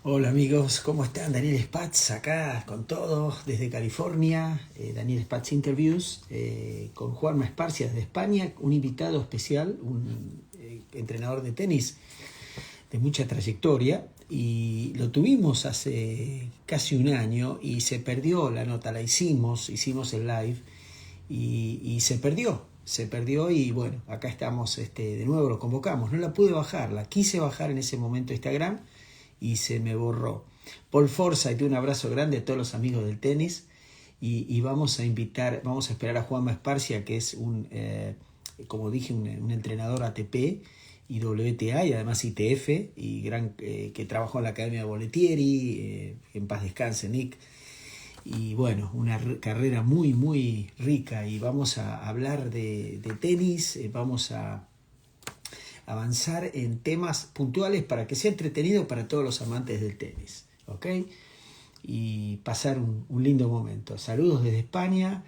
Hola amigos, ¿cómo están? Daniel Spatz acá con todos desde California, Daniel Spatz Interviews, con Juanma Esparcia desde España, un invitado especial, un entrenador de tenis de mucha trayectoria, y lo tuvimos hace casi un año y se perdió la nota, hicimos el live y se perdió y bueno, acá estamos de nuevo, lo convocamos, no la pude bajar, la quise bajar en ese momento a Instagram y se me borró. Paul Forsyth, un abrazo grande a todos los amigos del tenis y vamos vamos a esperar a Juanma Esparcia, que es como dije, un entrenador ATP y WTA y además ITF y que trabajó en la Academia de Bollettieri, en paz descanse Nick, y bueno, una carrera muy muy rica y vamos a hablar de tenis, vamos a avanzar en temas puntuales para que sea entretenido para todos los amantes del tenis, ¿ok? Y pasar un lindo momento. Saludos desde España,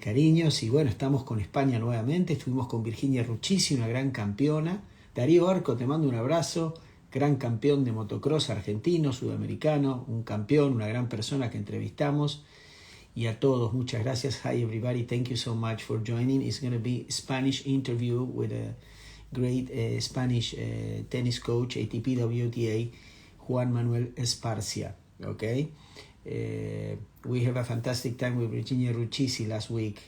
cariños, y bueno, estamos con España nuevamente, estuvimos con Virginia Ruchisi, una gran campeona. Darío Arco, te mando un abrazo, gran campeón de motocross argentino, sudamericano, un campeón, una gran persona que entrevistamos. Y a todos, muchas gracias. Hi everybody, thank you so much for joining. It's going to be a Spanish interview with a great Spanish tennis coach, ATP WTA, Juan Manuel Esparcia. Okay, we have a fantastic time with Virginia Ruchisi last week.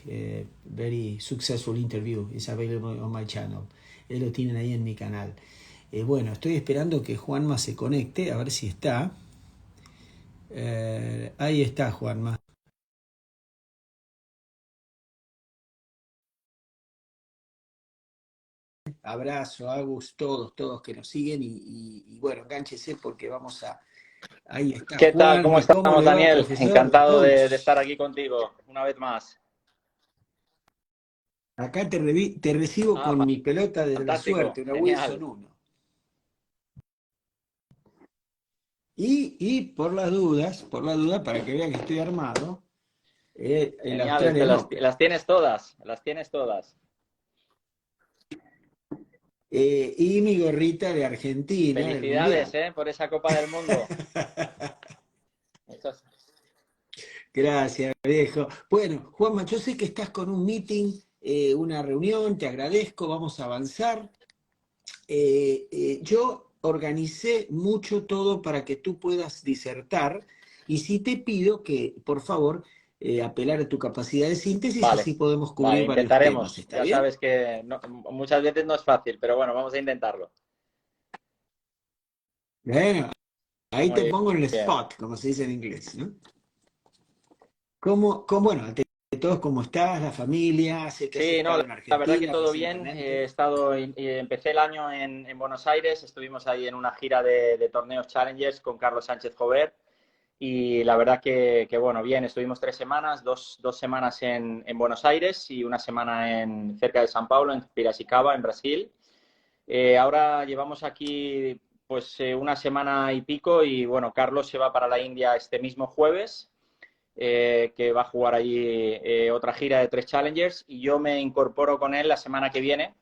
Very successful interview. It's available on my channel. Lo tienen ahí en mi canal. Bueno, estoy esperando que Juanma se conecte, a ver si está. Ahí está Juanma. Abrazo, Agus, todos que nos siguen y bueno, engánchese porque vamos a... Ahí está ¿Qué tal? ¿Cómo Juanma, ¿cómo estamos, le va, Daniel? profesor, Encantado de coach? estar aquí contigo una vez más. Acá te recibo Ah, con mi pelota de la fantástico, suerte, una genial. Wilson 1. Y por las dudas, para que vean que estoy armado, el Genial, es que Australian Open. las tienes todas, las tienes todas. Y mi gorrita de Argentina, del Felicidades, Mundial. por esa Copa del Mundo. Esto es- Gracias, viejo. Bueno, Juanma, yo sé que estás con un meeting, una reunión, te agradezco, vamos a avanzar. Yo organicé mucho todo para que tú puedas disertar y sí te pido que, por favor, apelar a tu capacidad de síntesis, Vale, así podemos cubrir vale, varios temas, intentaremos. ¿está Ya bien? sabes que muchas veces no es fácil, pero bueno, vamos a intentarlo. Bueno, ahí te Muy pongo en el bien. spot, como se dice en inglés, ¿no? Bueno, ante todo, ¿cómo estás? La familia, sé que has Sí, no, estado en la verdad que Argentina todo bien. He recientemente. estado, empecé el año en Buenos Aires, estuvimos ahí en una gira de torneos Challengers con Carlos Sánchez Jover y la verdad bueno, bien, estuvimos 3 semanas, dos semanas en Buenos Aires y una semana cerca de San Paulo, en Piracicaba, en Brasil. Ahora llevamos aquí pues una semana y pico y bueno, Carlos se va para la India este mismo jueves, que va a jugar allí otra gira de 3 Challengers y yo me incorporo con él la semana que viene.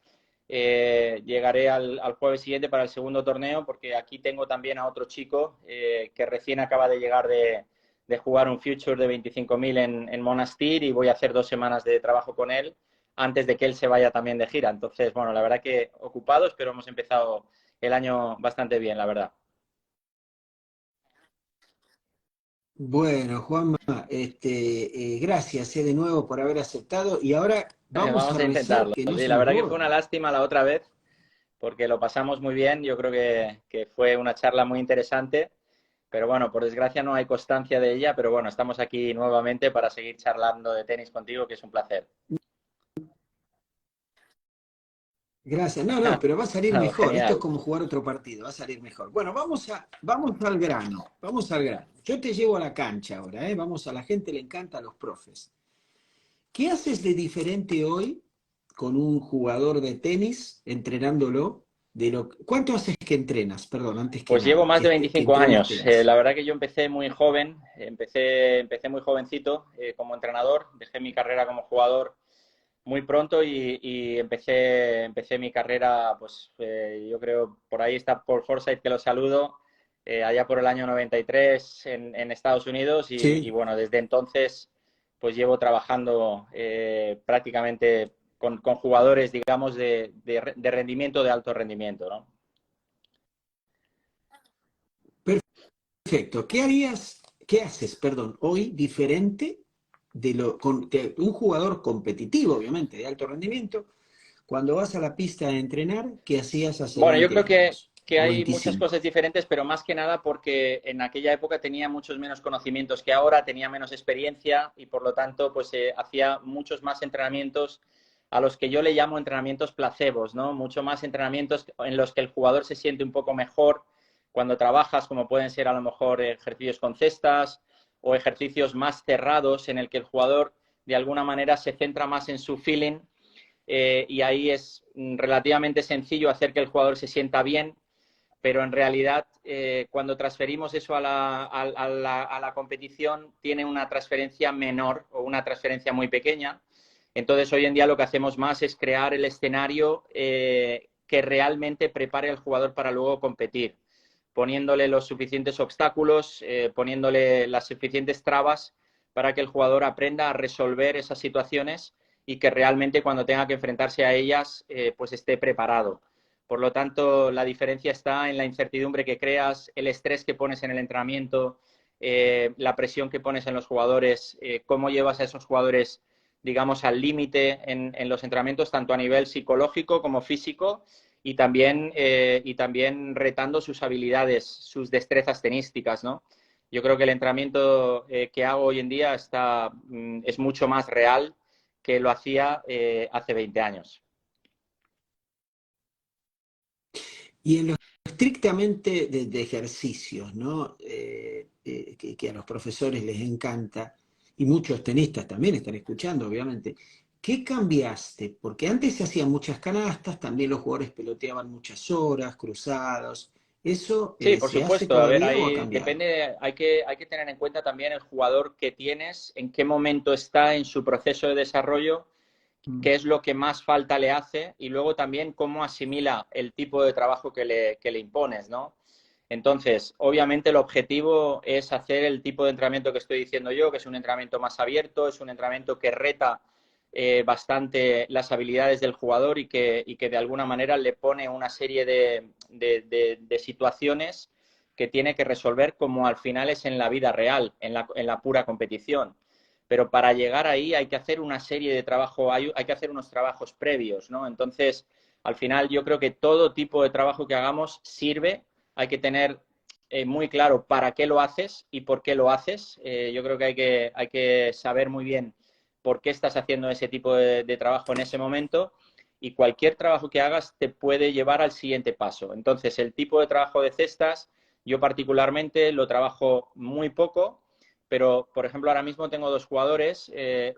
Llegaré al jueves siguiente para el segundo torneo porque aquí tengo también a otro chico que recién acaba de llegar de jugar un Future de 25.000 en Monastir y voy a hacer 2 semanas de trabajo con él antes de que él se vaya también de gira. Entonces, bueno, la verdad que ocupados, pero hemos empezado el año bastante bien, la verdad. Bueno, Juanma, gracias de nuevo por haber aceptado y ahora vamos a Vamos a rezar intentarlo. que no Sí, se la nos verdad que fue una borre. lástima la otra vez porque lo pasamos muy bien. Yo creo que fue una charla muy interesante, pero bueno, por desgracia no hay constancia de ella, pero bueno, estamos aquí nuevamente para seguir charlando de tenis contigo, que es un placer. Gracias. No, pero va a salir No, mejor. Esto es genial. como jugar otro partido, va a salir mejor. Bueno, vamos al grano, vamos al grano. Yo te llevo a la cancha ahora, ¿eh? Vamos, a la gente le encanta a los profes. ¿Qué haces de diferente hoy con un jugador de tenis entrenándolo? ¿Cuánto haces que entrenas? Perdón, antes que Pues llevo nada, más de que 25 entrenas años. tenis. La verdad que yo empecé muy joven, empecé muy jovencito como entrenador, dejé mi carrera como jugador muy pronto y empecé mi carrera, pues yo creo, por ahí está Paul Forsyth, que lo saludo. allá por el año 93 en Estados Unidos y Sí. bueno, desde entonces pues llevo trabajando prácticamente con jugadores, digamos, de rendimiento, de alto rendimiento, ¿no? Perfecto. ¿Qué harías, qué haces, perdón, hoy diferente de un jugador competitivo, obviamente, de alto rendimiento, cuando vas a la pista a entrenar, que hacías hace Bueno, yo 20 creo años que o hay muchas 25? cosas diferentes, pero más que nada porque en aquella época tenía muchos menos conocimientos que ahora, tenía menos experiencia y por lo tanto pues hacía muchos más entrenamientos a los que yo le llamo entrenamientos placebos, ¿no? Mucho más entrenamientos en los que el jugador se siente un poco mejor cuando trabajas, como pueden ser a lo mejor ejercicios con cestas o ejercicios más cerrados en el que el jugador de alguna manera se centra más en su feeling y ahí es relativamente sencillo hacer que el jugador se sienta bien, pero en realidad cuando transferimos eso a la competición tiene una transferencia menor o una transferencia muy pequeña. Entonces hoy en día lo que hacemos más es crear el escenario que realmente prepare al jugador para luego competir, poniéndole los suficientes obstáculos, poniéndole las suficientes trabas para que el jugador aprenda a resolver esas situaciones y que realmente cuando tenga que enfrentarse a ellas, pues esté preparado. Por lo tanto, la diferencia está en la incertidumbre que creas, el estrés que pones en el entrenamiento, la presión que pones en los jugadores, cómo llevas a esos jugadores, digamos, al límite en los entrenamientos, tanto a nivel psicológico como físico, y también retando sus habilidades, sus destrezas tenísticas, ¿no? Yo creo que el entrenamiento que hago hoy en día es mucho más real que lo hacía hace 20 años. Y en lo estrictamente de ejercicios, ¿no? Que a los profesores les encanta, y muchos tenistas también están escuchando, obviamente. ¿Qué cambiaste? Porque antes se hacían muchas canastas, también los jugadores peloteaban muchas horas, cruzados. ¿Eso Sí, por se hace supuesto. A ver, todavía o ha ahí cambiado? depende, hay que tener en cuenta también el jugador que tienes, en qué momento está en su proceso de desarrollo, Mm. qué es lo que más falta le hace y luego también cómo asimila el tipo de trabajo que le impones, ¿no? Entonces, obviamente el objetivo es hacer el tipo de entrenamiento que estoy diciendo yo, que es un entrenamiento más abierto, es un entrenamiento que reta bastante las habilidades del jugador y que de alguna manera le pone una serie de situaciones que tiene que resolver como al final es en la vida real, en la pura competición. Pero para llegar ahí hay que hacer una serie de trabajo, hay que hacer unos trabajos previos, ¿no? Entonces, al final yo creo que todo tipo de trabajo que hagamos sirve, hay que tener muy claro para qué lo haces y por qué lo haces. Yo creo que hay que saber muy bien por qué estás haciendo ese tipo de trabajo en ese momento y cualquier trabajo que hagas te puede llevar al siguiente paso. Entonces, el tipo de trabajo de cestas, yo particularmente lo trabajo muy poco, pero por ejemplo ahora mismo tengo dos jugadores,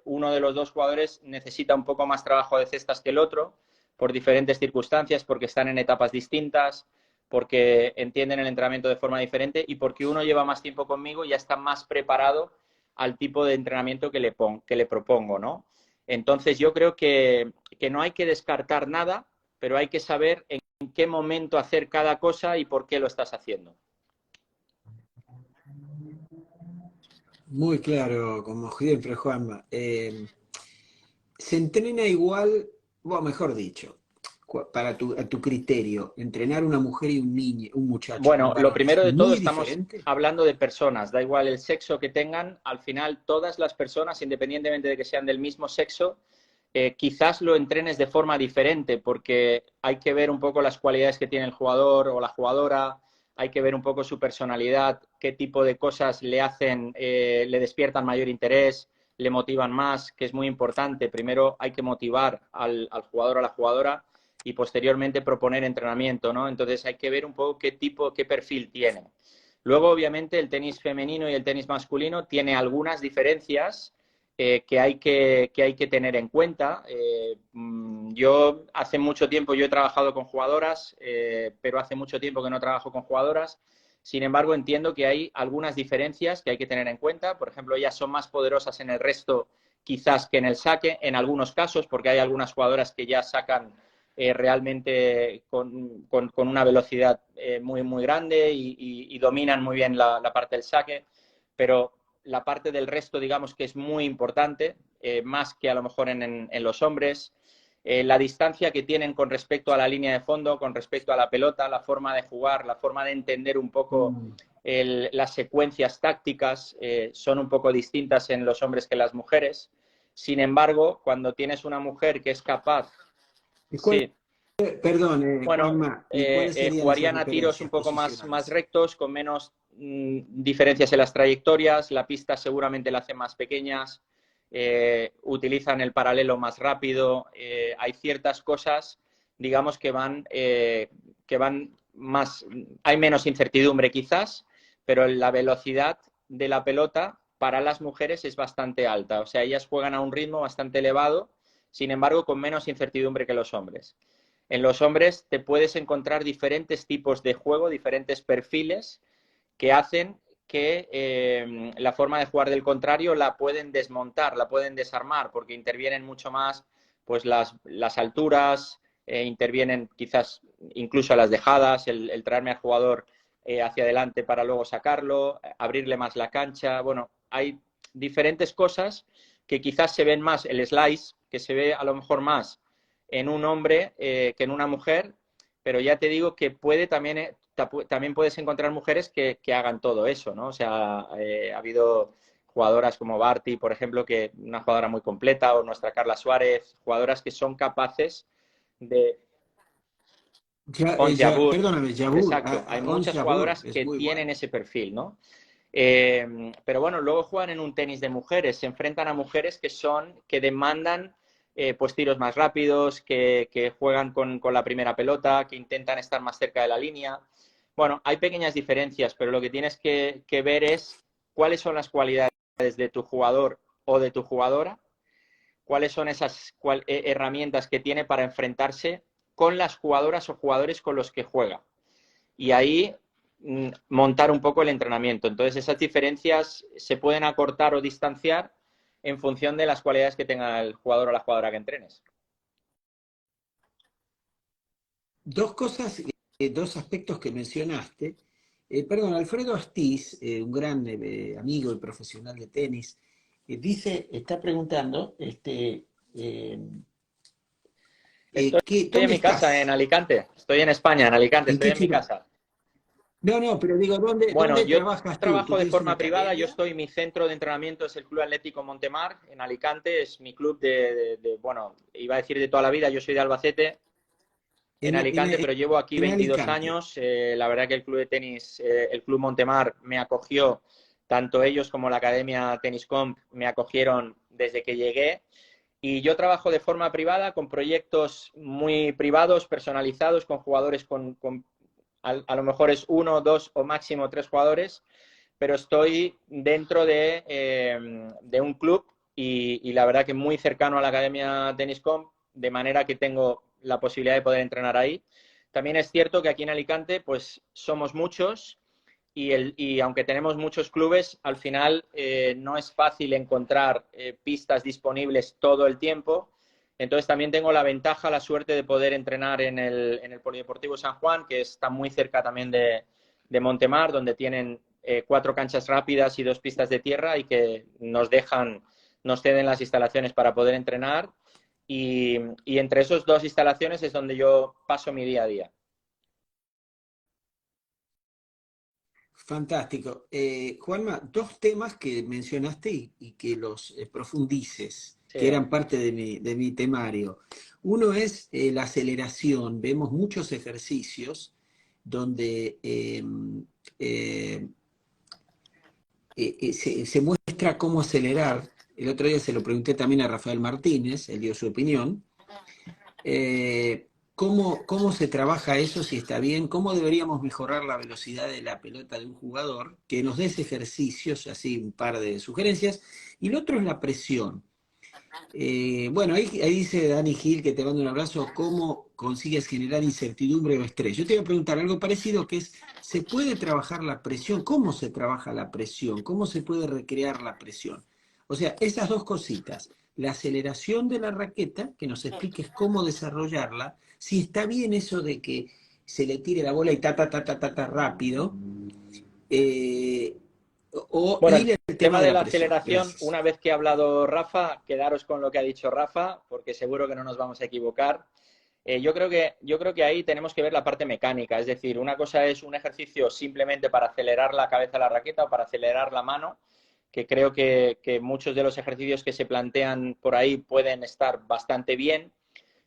uno de los dos jugadores necesita un poco más trabajo de cestas que el otro por diferentes circunstancias, porque están en etapas distintas, porque entienden el entrenamiento de forma diferente y porque uno lleva más tiempo conmigo y ya está más preparado al tipo de entrenamiento que le propongo, ¿no? Entonces yo creo que no hay que descartar nada, pero hay que saber en qué momento hacer cada cosa y por qué lo estás haciendo. Muy claro, como siempre, Juanma. Se entrena igual, o mejor dicho, a tu criterio, entrenar una mujer y un niño, un muchacho, un Bueno, lo varón, primero ¿es de todo muy estamos diferente? hablando de personas, da igual el sexo que tengan, al final todas las personas, independientemente de que sean del mismo sexo, quizás lo entrenes de forma diferente porque hay que ver un poco las cualidades que tiene el jugador o la jugadora, hay que ver un poco su personalidad, qué tipo de cosas le hacen, le despiertan mayor interés, le motivan más, que es muy importante. Primero hay que motivar al jugador o a la jugadora y posteriormente proponer entrenamiento, ¿no? Entonces hay que ver un poco qué tipo, qué perfil tiene. Luego, obviamente, el tenis femenino y el tenis masculino tiene algunas diferencias que hay que tener en cuenta. Yo hace mucho tiempo yo he trabajado con jugadoras, pero hace mucho tiempo que no trabajo con jugadoras. Sin embargo, entiendo que hay algunas diferencias que hay que tener en cuenta. Por ejemplo, ellas son más poderosas en el resto quizás que en el saque, en algunos casos, porque hay algunas jugadoras que ya sacan realmente con una velocidad muy, muy grande y dominan muy bien la parte del saque, pero la parte del resto, digamos que es muy importante, más que a lo mejor en los hombres. La distancia que tienen con respecto a la línea de fondo, con respecto a la pelota, la forma de jugar, la forma de entender un poco las secuencias tácticas son un poco distintas en los hombres que en las mujeres. Sin embargo, cuando tienes una mujer que es capaz... ¿Y cuál, Sí, perdón, bueno, Juanma, ¿y cuáles serían esas jugarían a tiros un diferencias poco más posicionales? rectos, con menos diferencias en las trayectorias, la pista seguramente la hacen más pequeñas, utilizan el paralelo más rápido, hay ciertas cosas, digamos, que van más, hay menos incertidumbre quizás, pero la velocidad de la pelota para las mujeres es bastante alta, o sea, ellas juegan a un ritmo bastante elevado, sin embargo, con menos incertidumbre que los hombres. En los hombres te puedes encontrar diferentes tipos de juego, diferentes perfiles que hacen que la forma de jugar del contrario la pueden desmontar, la pueden desarmar, porque intervienen mucho más pues las alturas, intervienen quizás incluso las dejadas, el traerme al jugador hacia adelante para luego sacarlo, abrirle más la cancha. Bueno, hay diferentes cosas que quizás se ven más, el slice, que se ve a lo mejor más en un hombre que en una mujer, pero ya te digo que puede también, también puedes encontrar mujeres que hagan todo eso, ¿no? O sea, ha habido jugadoras como Barty, por ejemplo, que una jugadora muy completa, o nuestra Carla Suárez, jugadoras que son capaces de... Ons Jabeur, Perdóname, Jabur, exacto, hay Ons muchas Jabur jugadoras es que muy tienen bueno. ese perfil, ¿no? Pero bueno, luego juegan en un tenis de mujeres, se enfrentan a mujeres que demandan pues tiros más rápidos, que juegan con la primera pelota, que intentan estar más cerca de la línea. Bueno, hay pequeñas diferencias, pero lo que tienes que ver es cuáles son las cualidades de tu jugador o de tu jugadora, cuáles son esas herramientas que tiene para enfrentarse con las jugadoras o jugadores con los que juega. Y ahí montar un poco el entrenamiento. Entonces, esas diferencias se pueden acortar o distanciar en función de las cualidades que tenga el jugador o la jugadora que entrenes. Dos cosas, dos aspectos que mencionaste. Perdón, Alfredo Astiz, un gran amigo y profesional de tenis, está preguntando, Estoy en ¿dónde mi casa, en estás? Alicante. Estoy en España, en Alicante. ¿En Estoy qué en mi ciudad? casa. No, no, pero digo, Bueno, ¿dónde yo trabajas tú? ¿Tú trabajo de tienes una forma privada. academia? Mi centro de entrenamiento es el Club Atlético Montemar, en Alicante. Es mi club bueno, iba a decir de toda la vida. Yo soy de Albacete, en En, en, Alicante, pero llevo aquí en 22 Alicante. años. La verdad que el club de tenis, el Club Montemar, me acogió, tanto ellos como la Academia Teniscom me acogieron desde que llegué. Y yo trabajo de forma privada con proyectos muy privados, personalizados, con jugadores a lo mejor es uno, dos o máximo tres jugadores, pero estoy dentro de un club y la verdad que muy cercano a la Academia Teniscom, de manera que tengo la posibilidad de poder entrenar ahí. También es cierto que aquí en Alicante pues somos muchos y aunque tenemos muchos clubes, al final no es fácil encontrar pistas disponibles todo el tiempo. Entonces también tengo la ventaja, la suerte de poder entrenar en el Polideportivo San Juan, que está muy cerca también de Montemar, donde tienen 4 canchas rápidas y 2 pistas de tierra y que nos ceden las instalaciones para poder entrenar. Y entre esas 2 instalaciones es donde yo paso mi día a día. Fantástico. Juanma, dos temas que mencionaste y que los profundices, Sí. que eran parte de mi temario. Uno es la aceleración. Vemos muchos ejercicios donde eh, se muestra cómo acelerar. El otro día se lo pregunté también a Rafael Martínez, él dio su opinión. ¿Cómo se trabaja eso, si está bien? ¿Cómo deberíamos mejorar la velocidad de la pelota de un jugador? Que nos des ejercicios, así un par de sugerencias. Y lo otro es la presión. Bueno, ahí dice Dani Gil, que te mando un abrazo, ¿cómo consigues generar incertidumbre o estrés? Yo te voy a preguntar algo parecido, que es, ¿se puede trabajar la presión? ¿Cómo se trabaja la presión? ¿Cómo se puede recrear la presión? O sea, esas dos cositas. La aceleración de la raqueta, que nos expliques cómo desarrollarla, si está bien eso de que se le tire la bola y ta rápido, eh, Bueno, y el el tema tema de de la la presión. aceleración, Gracias. una vez que ha hablado Rafa, quedaros con lo que ha dicho Rafa, porque seguro que no nos vamos a equivocar. Yo creo que ahí tenemos que ver la parte mecánica, es decir, una cosa es un ejercicio simplemente para acelerar la cabeza de la raqueta o para acelerar la mano, que creo que muchos de los ejercicios que se plantean por ahí pueden estar bastante bien,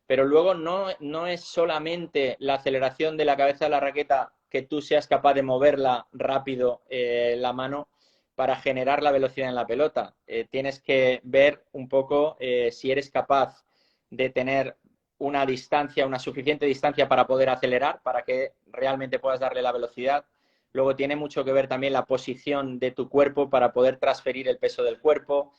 pero luego no es solamente la aceleración de la cabeza de la raqueta que tú seas capaz de moverla rápido la mano para generar la velocidad en la pelota. Tienes que ver un poco si eres capaz de tener una distancia, una suficiente distancia para poder acelerar, para que realmente puedas darle la velocidad. Luego tiene mucho que ver también la posición de tu cuerpo para poder transferir el peso del cuerpo.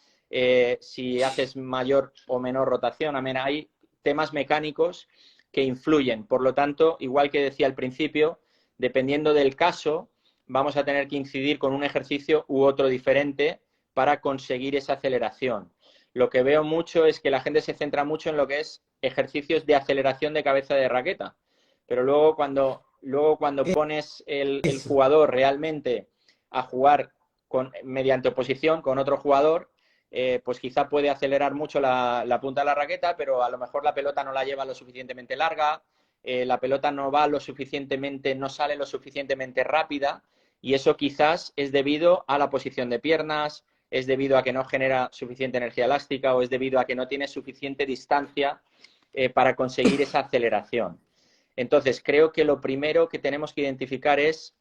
Si haces mayor o menor rotación. Hay temas mecánicos que influyen. Por lo tanto, igual que decía al principio, dependiendo del caso, vamos a tener que incidir con un ejercicio u otro diferente para conseguir esa aceleración. Lo que veo mucho es que la gente se centra mucho en lo que es ejercicios de aceleración de cabeza de raqueta, pero luego cuando pones el Eso. jugador realmente a jugar mediante oposición con otro jugador, pues quizá puede acelerar mucho la punta de la raqueta, pero a lo mejor la pelota no la lleva lo suficientemente larga, la pelota no va lo suficientemente, no sale lo suficientemente rápida, y eso quizás es debido a la posición de piernas, es debido a que no genera suficiente energía elástica o es debido a que no tiene suficiente distancia para conseguir esa aceleración. Entonces, creo que lo primero que tenemos que identificar es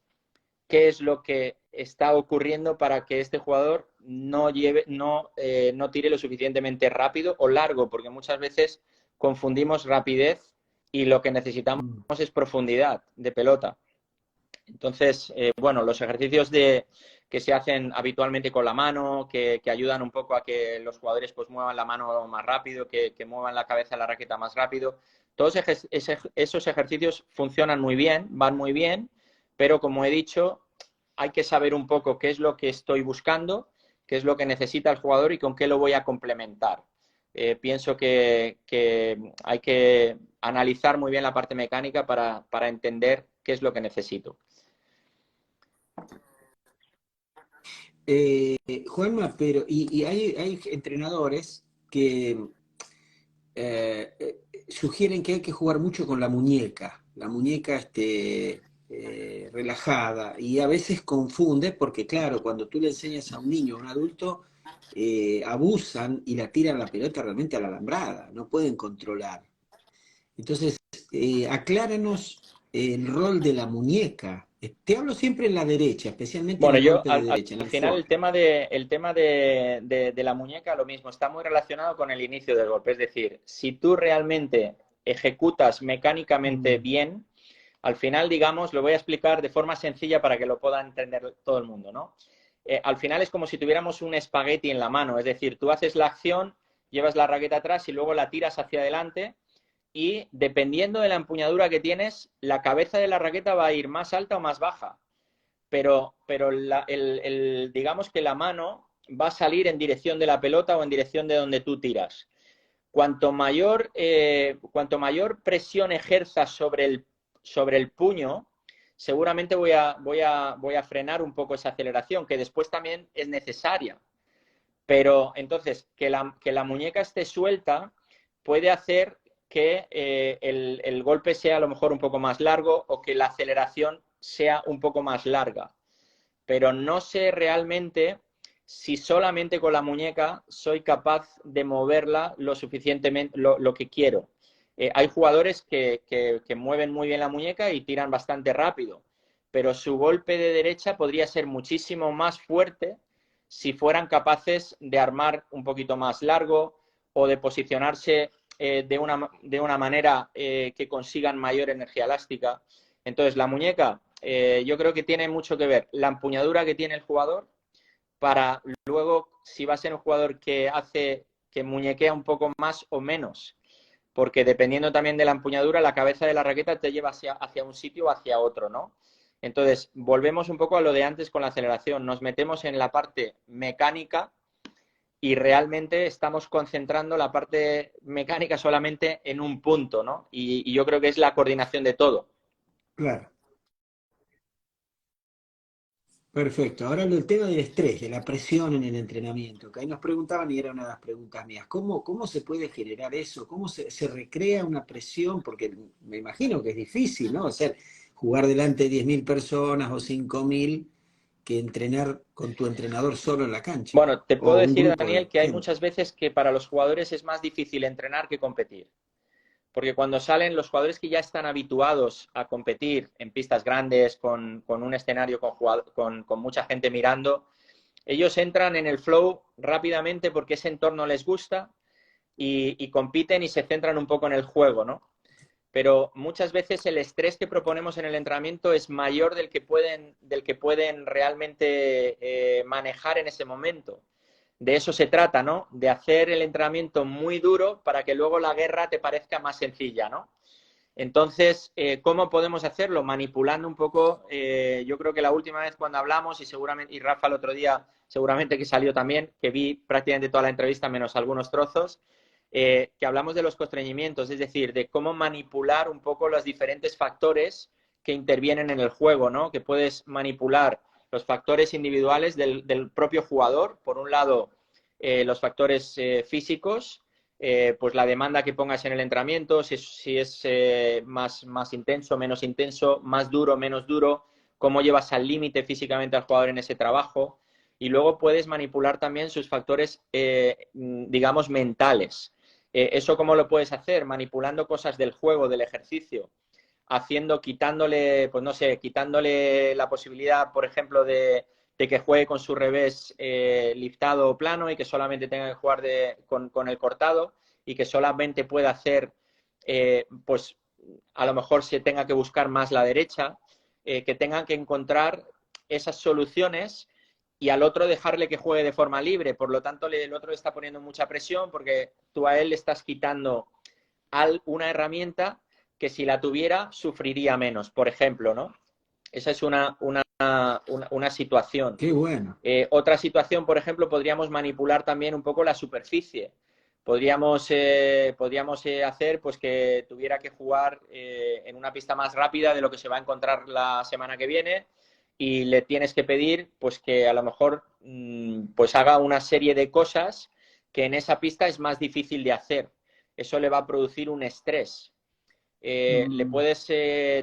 qué es lo que está ocurriendo para que este jugador no tire lo suficientemente rápido o largo, porque muchas veces confundimos rapidez y lo que necesitamos es profundidad de pelota. Entonces, bueno, los ejercicios que se hacen habitualmente con la mano, que ayudan un poco a que los jugadores pues muevan la mano más rápido, que muevan la cabeza de la raqueta más rápido, todos esos ejercicios funcionan muy bien, van muy bien, pero como he dicho, hay que saber un poco qué es lo que estoy buscando, qué es lo que necesita el jugador y con qué lo voy a complementar. Pienso que hay que analizar muy bien la parte mecánica para entender qué es lo que necesito. Juanma, pero y hay entrenadores que sugieren que hay que jugar mucho con la muñeca relajada, y a veces confunde porque, claro, cuando tú le enseñas a un niño o a un adulto, abusan y la tiran la pelota realmente a la alambrada, no pueden controlar. Entonces, acláranos el rol de la muñeca. Te hablo siempre en la derecha, especialmente en Bueno, el yo golpe de derecha, en al el final el forehand. tema de la muñeca, lo mismo, está muy relacionado con el inicio del golpe. Es decir, si tú realmente ejecutas mecánicamente Mm. bien, al final, digamos, lo voy a explicar de forma sencilla para que lo pueda entender todo el mundo, ¿no? Al final es como si tuviéramos un espagueti en la mano, es decir, tú haces la acción, llevas la raqueta atrás y luego la tiras hacia adelante y dependiendo de la empuñadura que tienes, la cabeza de la raqueta va a ir más alta o más baja, pero digamos que la mano va a salir en dirección de la pelota o en dirección de donde tú tiras. Cuanto mayor presión ejerzas sobre el puño, seguramente voy a frenar un poco esa aceleración, que después también es necesaria. Pero entonces, que la muñeca esté suelta puede hacer que el golpe sea a lo mejor un poco más largo o que la aceleración sea un poco más larga. Pero no sé realmente si solamente con la muñeca soy capaz de moverla lo suficientemente, lo que quiero. Hay jugadores que mueven muy bien la muñeca y tiran bastante rápido, pero su golpe de derecha podría ser muchísimo más fuerte si fueran capaces de armar un poquito más largo o de posicionarse de una manera que consigan mayor energía elástica. Entonces, la muñeca yo creo que tiene mucho que ver la empuñadura que tiene el jugador para luego, si va a ser un jugador que muñequea un poco más o menos, porque dependiendo también de la empuñadura, la cabeza de la raqueta te lleva hacia un sitio o hacia otro, ¿no? Entonces, volvemos un poco a lo de antes con la aceleración. Nos metemos en la parte mecánica y realmente estamos concentrando la parte mecánica solamente en un punto, ¿no? Y yo creo que es la coordinación de todo. Claro. Perfecto. Ahora el tema del estrés, de la presión en el entrenamiento, que ahí nos preguntaban y era una de las preguntas mías. ¿Cómo se puede generar eso? ¿Cómo se recrea una presión? Porque me imagino que es difícil, ¿no? Hacer, jugar delante de 10.000 personas o 5.000 que entrenar con tu entrenador solo en la cancha. Bueno, te O puedo un decir, grupo Daniel, de que hay gente. muchas veces que para los jugadores es más difícil entrenar que competir. Porque cuando salen los jugadores que ya están habituados a competir en pistas grandes, con un escenario con mucha gente mirando, ellos entran en el flow rápidamente porque ese entorno les gusta y compiten y se centran un poco en el juego, ¿no? Pero muchas veces el estrés que proponemos en el entrenamiento es mayor del que pueden realmente manejar en ese momento. De eso se trata, ¿no? De hacer el entrenamiento muy duro para que luego la guerra te parezca más sencilla, ¿no? Entonces, ¿cómo podemos hacerlo? Manipulando un poco, yo creo que la última vez cuando hablamos, y seguramente, y Rafa el otro día seguramente que salió también, que vi prácticamente toda la entrevista menos algunos trozos, que hablamos de los constreñimientos, es decir, de cómo manipular un poco los diferentes factores que intervienen en el juego, ¿no? Que puedes manipular los factores individuales del propio jugador, por un lado, los factores físicos, pues la demanda que pongas en el entrenamiento, si es más intenso, menos intenso, más duro, menos duro, cómo llevas al límite físicamente al jugador en ese trabajo. Y luego puedes manipular también sus factores, digamos, mentales. ¿Eso cómo lo puedes hacer? Manipulando cosas del juego, del ejercicio, quitándole, pues no sé, quitándole la posibilidad, por ejemplo, de que juegue con su revés liftado o plano y que solamente tenga que jugar con el cortado y que solamente pueda hacer, pues a lo mejor se tenga que buscar más la derecha, que tengan que encontrar esas soluciones y al otro dejarle que juegue de forma libre. Por lo tanto, el otro le está poniendo mucha presión porque tú a él le estás quitando una herramienta que si la tuviera sufriría menos, por ejemplo, ¿no? Esa es una situación. Qué bueno. Otra situación, por ejemplo, podríamos manipular también un poco la superficie. Podríamos hacer pues que tuviera que jugar en una pista más rápida de lo que se va a encontrar la semana que viene y le tienes que pedir pues que a lo mejor pues haga una serie de cosas que en esa pista es más difícil de hacer. Eso le va a producir un estrés. Le Mm, puedes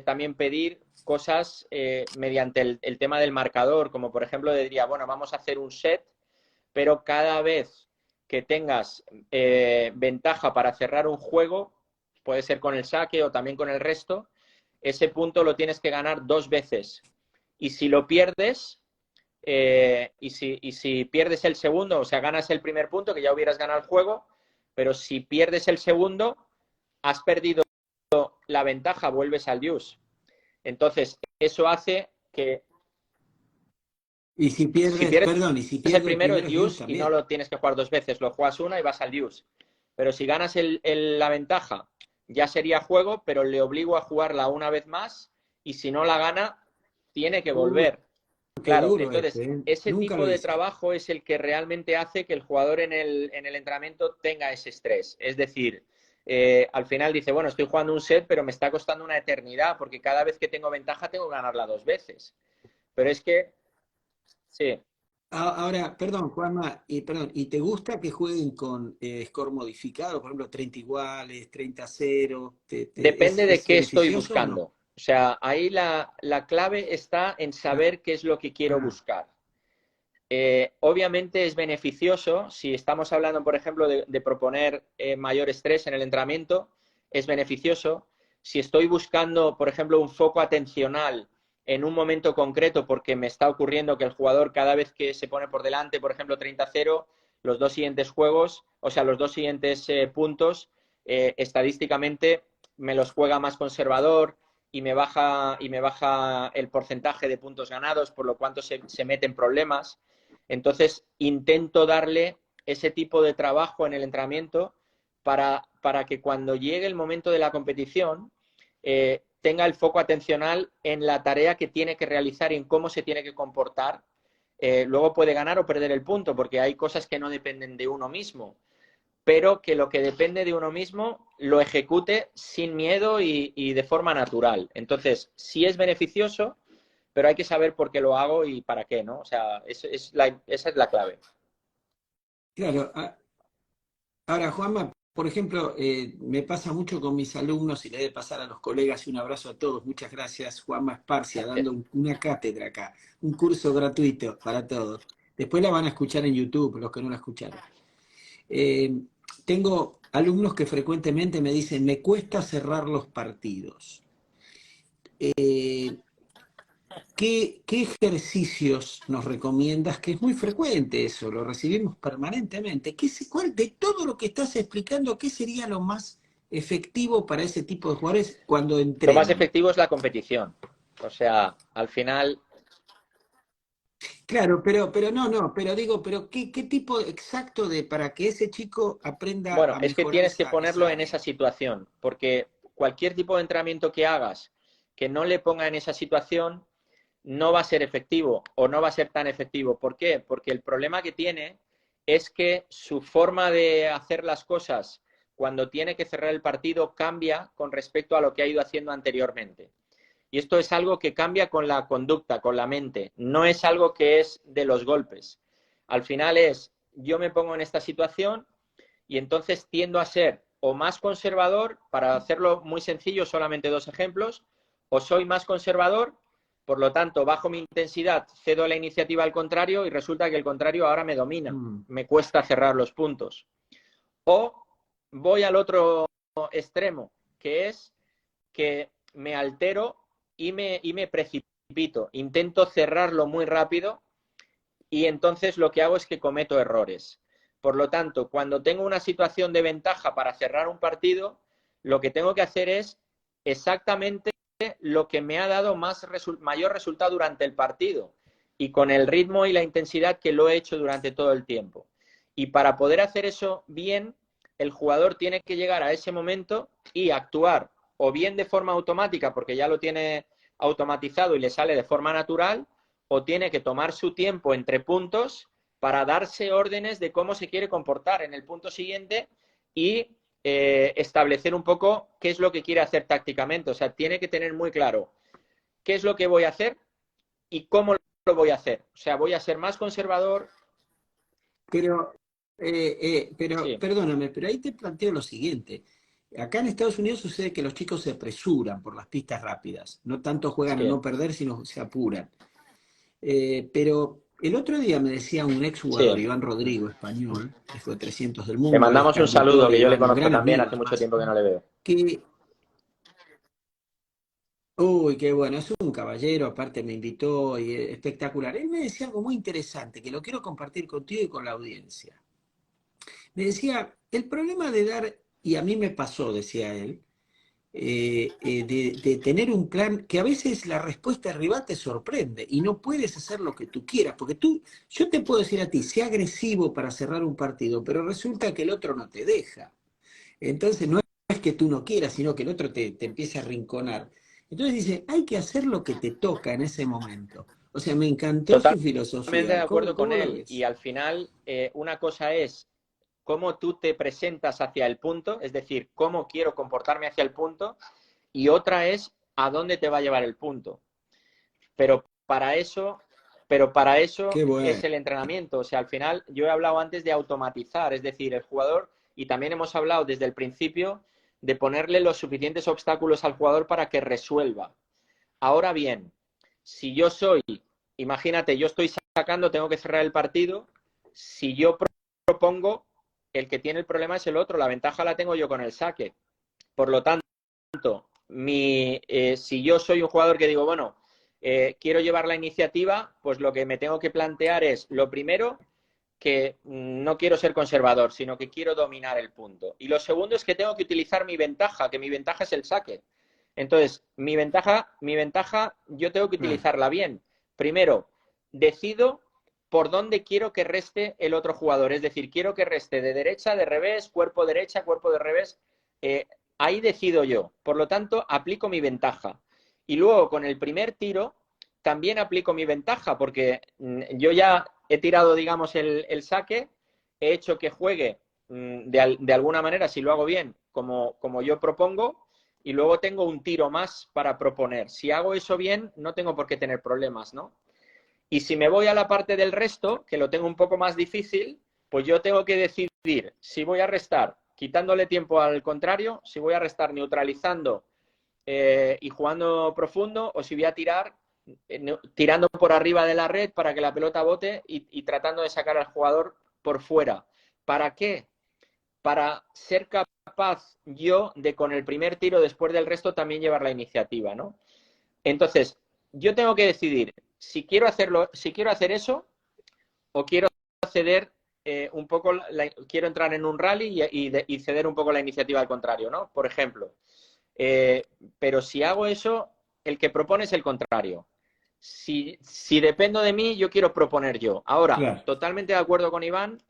también pedir cosas mediante el tema del marcador, como por ejemplo diría, bueno, vamos a hacer un set, pero cada vez que tengas ventaja para cerrar un juego, puede ser con el saque o también con el resto, ese punto lo tienes que ganar 2 veces. Y si lo pierdes, y si pierdes el segundo, o sea, ganas el primer punto, que ya hubieras ganado el juego, pero si pierdes el segundo, has perdido la ventaja, vuelves al use. Entonces, eso hace que y si si pierdes, pierdes perdón, y si el pierde el primero primero es es Dios use y no también. lo tienes que jugar 2 veces, lo juegas una y vas al use. Pero si ganas la ventaja, ya sería juego, pero le obligo a jugarla una vez más y si no la gana, tiene que Uy, volver. qué Claro, duro entonces ese, ¿eh? ese Nunca tipo lo de hice. trabajo es el que realmente hace que el jugador en el entrenamiento tenga ese estrés. Es decir, al final dice, bueno, estoy jugando un set, pero me está costando una eternidad porque cada vez que tengo ventaja tengo que ganarla 2 veces. Pero es que, sí, Ahora, perdón, Juanma, ¿y te gusta que jueguen con score modificado? Por ejemplo, 30 iguales, 30-0. depende de ¿Es qué estoy beneficioso o no? buscando. O sea, ahí la clave está en Claro. saber qué es lo que quiero Ah, buscar. Obviamente es beneficioso si estamos hablando, por ejemplo, de proponer mayor estrés en el entrenamiento, es beneficioso. Si estoy buscando, por ejemplo, un foco atencional en un momento concreto porque me está ocurriendo que el jugador cada vez que se pone por delante, por ejemplo, 30-0, los dos siguientes juegos, o sea, los dos siguientes puntos, estadísticamente me los juega más conservador y me baja el porcentaje de puntos ganados, por lo cual se mete en problemas. Entonces, intento darle ese tipo de trabajo en el entrenamiento para que cuando llegue el momento de la competición tenga el foco atencional en la tarea que tiene que realizar y en cómo se tiene que comportar luego puede ganar o perder el punto, porque hay cosas que no dependen de uno mismo, pero que lo que depende de uno mismo lo ejecute sin miedo y de forma natural. Entonces, sí es beneficioso, pero hay que saber por qué lo hago y para qué, ¿no? O sea, esa es la clave. Claro, ahora, Juanma, por ejemplo, me pasa mucho con mis alumnos y le debe pasar a los colegas, y un abrazo a todos. Muchas gracias, Juanma Esparcia, dando una cátedra acá, un curso gratuito para todos. Después la van a escuchar en YouTube, los que no la escucharon. Eh, Tengo alumnos que frecuentemente me dicen, me cuesta cerrar los partidos. Eh, ¿Qué ejercicios nos recomiendas? Que es muy frecuente eso, lo recibimos permanentemente. ¿Cuál de todo lo que estás explicando, qué sería lo más efectivo para ese tipo de jugadores cuando Lo más entrenan? efectivo es la competición. O sea, al final, Claro, pero no, pero digo, pero ¿qué tipo exacto de para que ese chico aprenda bueno, a es que mejorar tienes que ponerlo esa en esa situación, porque cualquier tipo de entrenamiento que hagas que no le ponga en esa situación no va a ser efectivo o no va a ser tan efectivo. ¿Por qué? Porque el problema que tiene es que su forma de hacer las cosas cuando tiene que cerrar el partido cambia con respecto a lo que ha ido haciendo anteriormente. Y esto es algo que cambia con la conducta, con la mente. No es algo que es de los golpes. Al final es, yo me pongo en esta situación y entonces tiendo a ser o más conservador, para hacerlo muy sencillo, solamente dos ejemplos, o soy más conservador, por lo tanto, bajo mi intensidad, cedo la iniciativa al contrario y resulta que el contrario ahora me domina, Mm. me cuesta cerrar los puntos. O voy al otro extremo, que es que me altero y me precipito, intento cerrarlo muy rápido y entonces lo que hago es que cometo errores. Por lo tanto, cuando tengo una situación de ventaja para cerrar un partido, lo que tengo que hacer es exactamente lo que me ha dado mayor resultado durante el partido y con el ritmo y la intensidad que lo he hecho durante todo el tiempo. Y para poder hacer eso bien, el jugador tiene que llegar a ese momento y actuar o bien de forma automática, porque ya lo tiene automatizado y le sale de forma natural, o tiene que tomar su tiempo entre puntos para darse órdenes de cómo se quiere comportar en el punto siguiente y establecer un poco qué es lo que quiere hacer tácticamente. O sea, tiene que tener muy claro qué es lo que voy a hacer y cómo lo voy a hacer. O sea, voy a ser más conservador. Pero, Sí, perdóname, pero ahí te planteo lo siguiente. Acá en Estados Unidos sucede que los chicos se apresuran por las pistas rápidas. No tanto juegan a sí, no perder, sino se apuran. Pero el otro día me decía un exjugador, sí. Iván Rodrigo, español, que fue 300 del Le mundo, mandamos un Carlitos saludo, Flores, que yo le Iván, un conozco gran también, amigo hace mucho además, tiempo que no le veo. que, uy, qué bueno, es un caballero, aparte me invitó y espectacular. Él me decía algo muy interesante, que lo quiero compartir contigo y con la audiencia. Me decía, el problema de dar, y a mí me pasó, decía él, de tener un plan que a veces la respuesta del rival te sorprende y no puedes hacer lo que tú quieras, porque yo te puedo decir a ti, sea agresivo para cerrar un partido, pero resulta que el otro no te deja. Entonces no es que tú no quieras, sino que el otro te empieza a rinconar. Entonces dice, hay que hacer lo que te toca en ese momento. O sea, me encantó su Totalmente de filosofía. ¿Cómo, acuerdo con cómo lo él. Y ves? al final, una cosa es cómo tú te presentas hacia el punto, es decir, cómo quiero comportarme hacia el punto, y otra es a dónde te va a llevar el punto. Pero para eso, pero para eso Qué es bueno. el entrenamiento. O sea, al final yo he hablado antes de automatizar, es decir, el jugador, y también hemos hablado desde el principio de ponerle los suficientes obstáculos al jugador para que resuelva. Ahora bien, si yo soy, imagínate, yo estoy sacando, tengo que cerrar el partido, si yo propongo, el que tiene el problema es el otro, la ventaja la tengo yo con el saque. Por lo tanto, si yo soy un jugador que digo, bueno, quiero llevar la iniciativa, pues lo que me tengo que plantear es, lo primero, que no quiero ser conservador, sino que quiero dominar el punto. Y lo segundo es que tengo que utilizar mi ventaja, que mi ventaja es el saque. Entonces, mi ventaja, yo tengo que Ah, utilizarla bien. Primero, decido por dónde quiero que reste el otro jugador. Es decir, quiero que reste de derecha, de revés, cuerpo derecha, cuerpo de revés. Eh, Ahí decido yo. Por lo tanto, aplico mi ventaja. Y luego, con el primer tiro, también aplico mi ventaja, porque yo ya he tirado, digamos, el saque, he hecho que juegue de alguna manera, si lo hago bien, como yo propongo, y luego tengo un tiro más para proponer. Si hago eso bien, no tengo por qué tener problemas, ¿no? Y si me voy a la parte del resto, que lo tengo un poco más difícil, pues yo tengo que decidir si voy a restar quitándole tiempo al contrario, si voy a restar neutralizando y jugando profundo, o si voy a tirar tirando por arriba de la red para que la pelota bote y tratando de sacar al jugador por fuera. ¿Para qué? Para ser capaz yo de con el primer tiro después del resto también llevar la iniciativa, ¿no? Entonces, yo tengo que decidir si quiero hacerlo, si quiero hacer eso o quiero ceder un poco, quiero entrar en un rally y ceder un poco la iniciativa al contrario, ¿no? Por ejemplo. Pero si hago eso, el que propone es el contrario. Si dependo de mí, yo quiero proponer yo. Ahora, Claro. totalmente de acuerdo con Iván,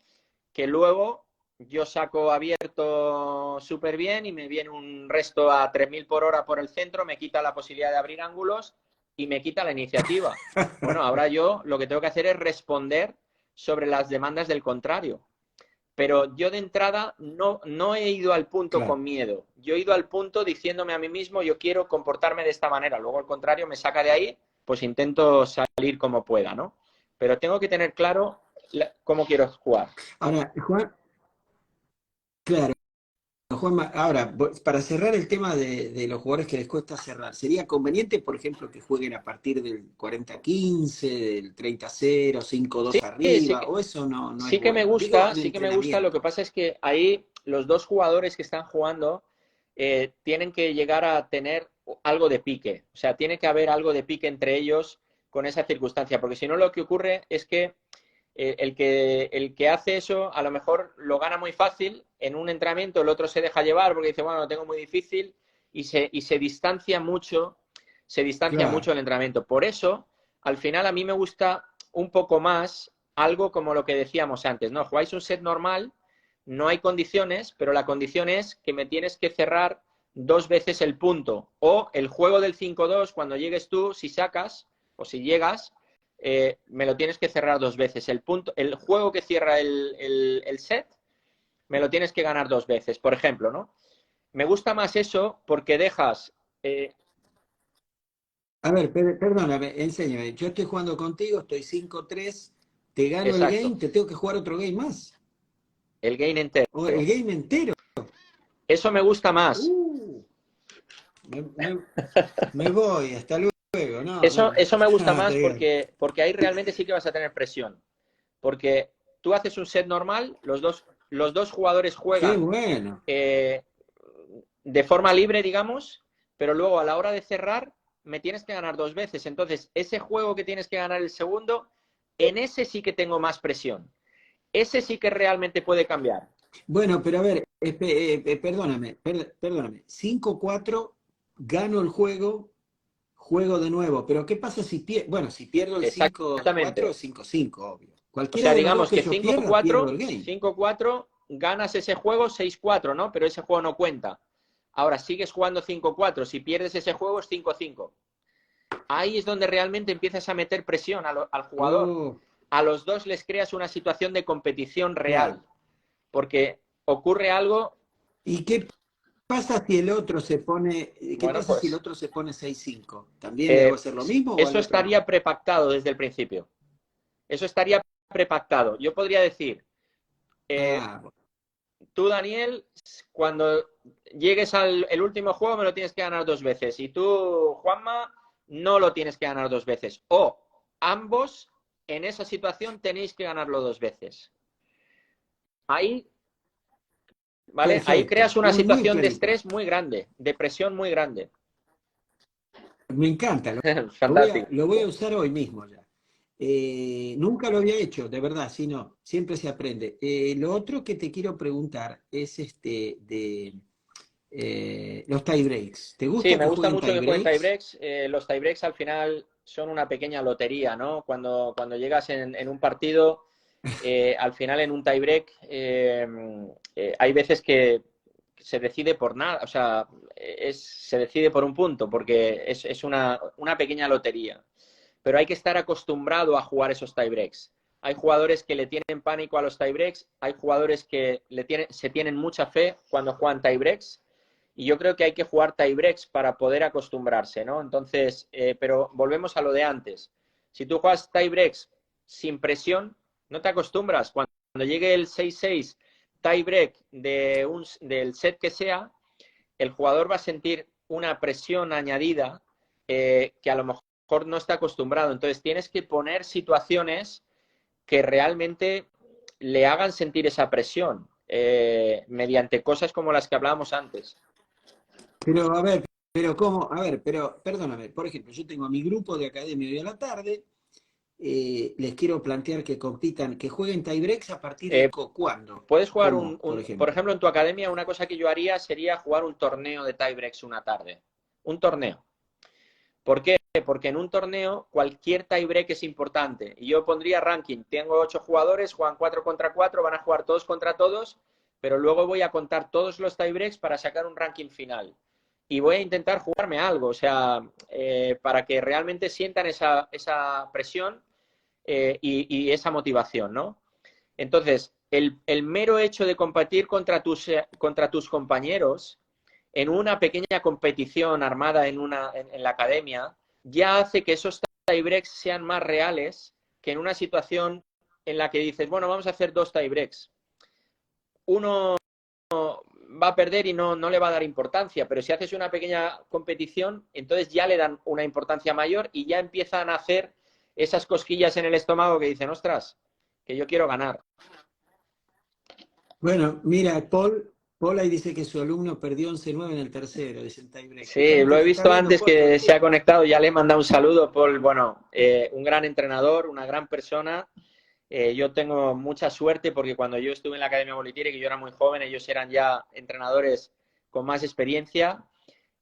que luego yo saco abierto súper bien y me viene un resto a 3.000 por hora por el centro, me quita la posibilidad de abrir ángulos y me quita la iniciativa. Bueno, ahora yo lo que tengo que hacer es responder sobre las demandas del contrario. Pero yo de entrada no he ido al punto Claro. con miedo. Yo he ido al punto diciéndome a mí mismo, yo quiero comportarme de esta manera. Luego, al contrario, me saca de ahí, pues intento salir como pueda, ¿no? Pero tengo que tener claro cómo quiero jugar. Ahora, Juan, claro. Juanma, ahora, para cerrar el tema de los jugadores que les cuesta cerrar, ¿sería conveniente, por ejemplo, que jueguen a partir del 40-15, del 30-0, Sí, 5-2 sí arriba, que, o eso no es sí que me bueno? Digo, gusta, en sí que me gusta. Lo que entrenamiento. pasa es que ahí los dos jugadores que están jugando tienen que llegar a tener algo de pique. O sea, tiene que haber algo de pique entre ellos con esa circunstancia, porque si no lo que ocurre es que el que hace eso a lo mejor lo gana muy fácil en un entrenamiento, el otro se deja llevar porque dice, bueno, lo tengo muy difícil y se distancia Claro. mucho el entrenamiento. Por eso, al final a mí me gusta un poco más algo como lo que decíamos antes, ¿no? Jugáis un set normal, no hay condiciones, pero la condición es que me tienes que cerrar 2 veces el punto. O el juego del 5-2, cuando llegues tú, si sacas o si llegas, me lo tienes que cerrar 2 veces. El juego que cierra el set, me lo tienes que ganar 2 veces, por ejemplo, ¿no? Me gusta más eso porque dejas. A ver, perdóname, enséñame. Yo estoy jugando contigo, estoy 5-3, te gano el Exacto. game, te tengo que jugar otro game más. El game entero. O el game entero. Eso me gusta más. Uh, me, me- me voy, hasta luego. No, Eso, no. eso me gusta Ah, más está bien. porque ahí realmente sí que vas a tener presión. Porque tú haces un set normal, los dos jugadores Qué juegan bueno. eh, de forma libre, digamos, pero luego a la hora de cerrar me tienes que ganar 2 veces. Entonces, ese juego que tienes que ganar el segundo, en ese sí que tengo más presión. Ese sí que realmente puede cambiar. Bueno, pero a ver, perdóname, perdóname. 5-4, gano el juego, juego de nuevo. Pero ¿qué pasa si pierdo? Bueno, si pierdo el 5-4, Exactamente. 5-5, obvio. O Cualquiera sea, de los dos digamos que que yo cinco pierda, pierdo cuatro el game. 5-4 ganas ese juego 6-4, ¿no? Pero ese juego no cuenta. Ahora sigues jugando 5-4. Si pierdes ese juego es 5-5. Ahí es donde realmente empiezas a meter presión al jugador. Oh, A los dos les creas una situación de competición claro. real, porque ocurre algo, ¿Y qué pasa si el otro se pone, qué bueno, pasa si el pues otro se pone 6-5? ¿También le debo hacer lo mismo o al eso otro no? estaría prepactado desde el principio. Eso estaría prepactado. Yo podría decir, eh, Ah, tú, Daniel, cuando llegues al el último juego me lo tienes que ganar 2 veces. Y tú, Juanma, no lo tienes que ganar 2 veces. O ambos en esa situación tenéis que ganarlo 2 veces. Ahí, ¿vale? Ahí perfecto, creas una muy situación de clarito. estrés muy grande, de presión muy grande. Me encanta, Fantástico. lo voy a usar hoy mismo ya. Nunca lo había hecho, de verdad, si no, siempre se aprende. Lo otro que te quiero preguntar es de los tie breaks. ¿Te Sí, gusta me que gusta jueguen mucho tie que jueguen breaks? tiebreaks. Los tiebreaks al final son una pequeña lotería, ¿no? Cuando llegas en un partido, al final en un tiebreak hay veces que se decide por nada, o sea, se decide por un punto, porque es una pequeña lotería. pero hay que estar acostumbrado a jugar esos tiebreaks. Hay jugadores que le tienen pánico a los tiebreaks, hay jugadores que se tienen mucha fe cuando juegan tiebreaks, y yo creo que hay que jugar tiebreaks para poder acostumbrarse, ¿no? Entonces, pero volvemos a lo de antes. Si tú juegas tiebreaks sin presión, no te acostumbras. Cuando llegue el 6-6 tiebreak del set que sea, el jugador va a sentir una presión añadida que a lo mejor no está acostumbrado. Entonces, tienes que poner situaciones que realmente le hagan sentir esa presión mediante cosas como las que hablábamos antes. Pero, a ver, pero ¿cómo? A ver, pero, perdóname, por ejemplo, yo tengo a mi grupo de academia hoy a la tarde, les quiero plantear que compitan, que jueguen tiebreaks a partir de cuándo, Puedes jugar ¿cómo, por por ejemplo? ejemplo, en tu academia, una cosa que yo haría sería jugar un torneo de tiebreaks una tarde. Un torneo. ¿Por qué? Porque en un torneo cualquier tiebreak es importante. Y yo pondría ranking. Tengo 8 jugadores, juegan 4 contra 4, van a jugar todos contra todos, pero luego voy a contar todos los tiebreaks para sacar un ranking final. Y voy a intentar jugarme algo, o sea, para que realmente sientan esa presión y esa motivación, ¿no? Entonces, el mero hecho de competir contra tus compañeros en una pequeña competición armada en la academia ya hace que esos tiebreaks sean más reales que en una situación en la que dices, bueno, vamos a hacer 2 tiebreaks. Uno va a perder y no le va a dar importancia, pero si haces una pequeña competición, entonces ya le dan una importancia mayor y ya empiezan a hacer esas cosquillas en el estómago que dicen, ostras, que yo quiero ganar. Bueno, mira, Paul ahí dice que su alumno perdió 11-9 en el tercero, dice en tiebreak. Sí, lo Justamente he te está visto hablando antes Paul que se ha contigo. conectado, ya le he mandado un saludo, Paul. Bueno, un gran entrenador, una gran persona. Yo tengo mucha suerte porque cuando yo estuve en la Academia Bolitieri, que yo era muy joven, ellos eran ya entrenadores con más experiencia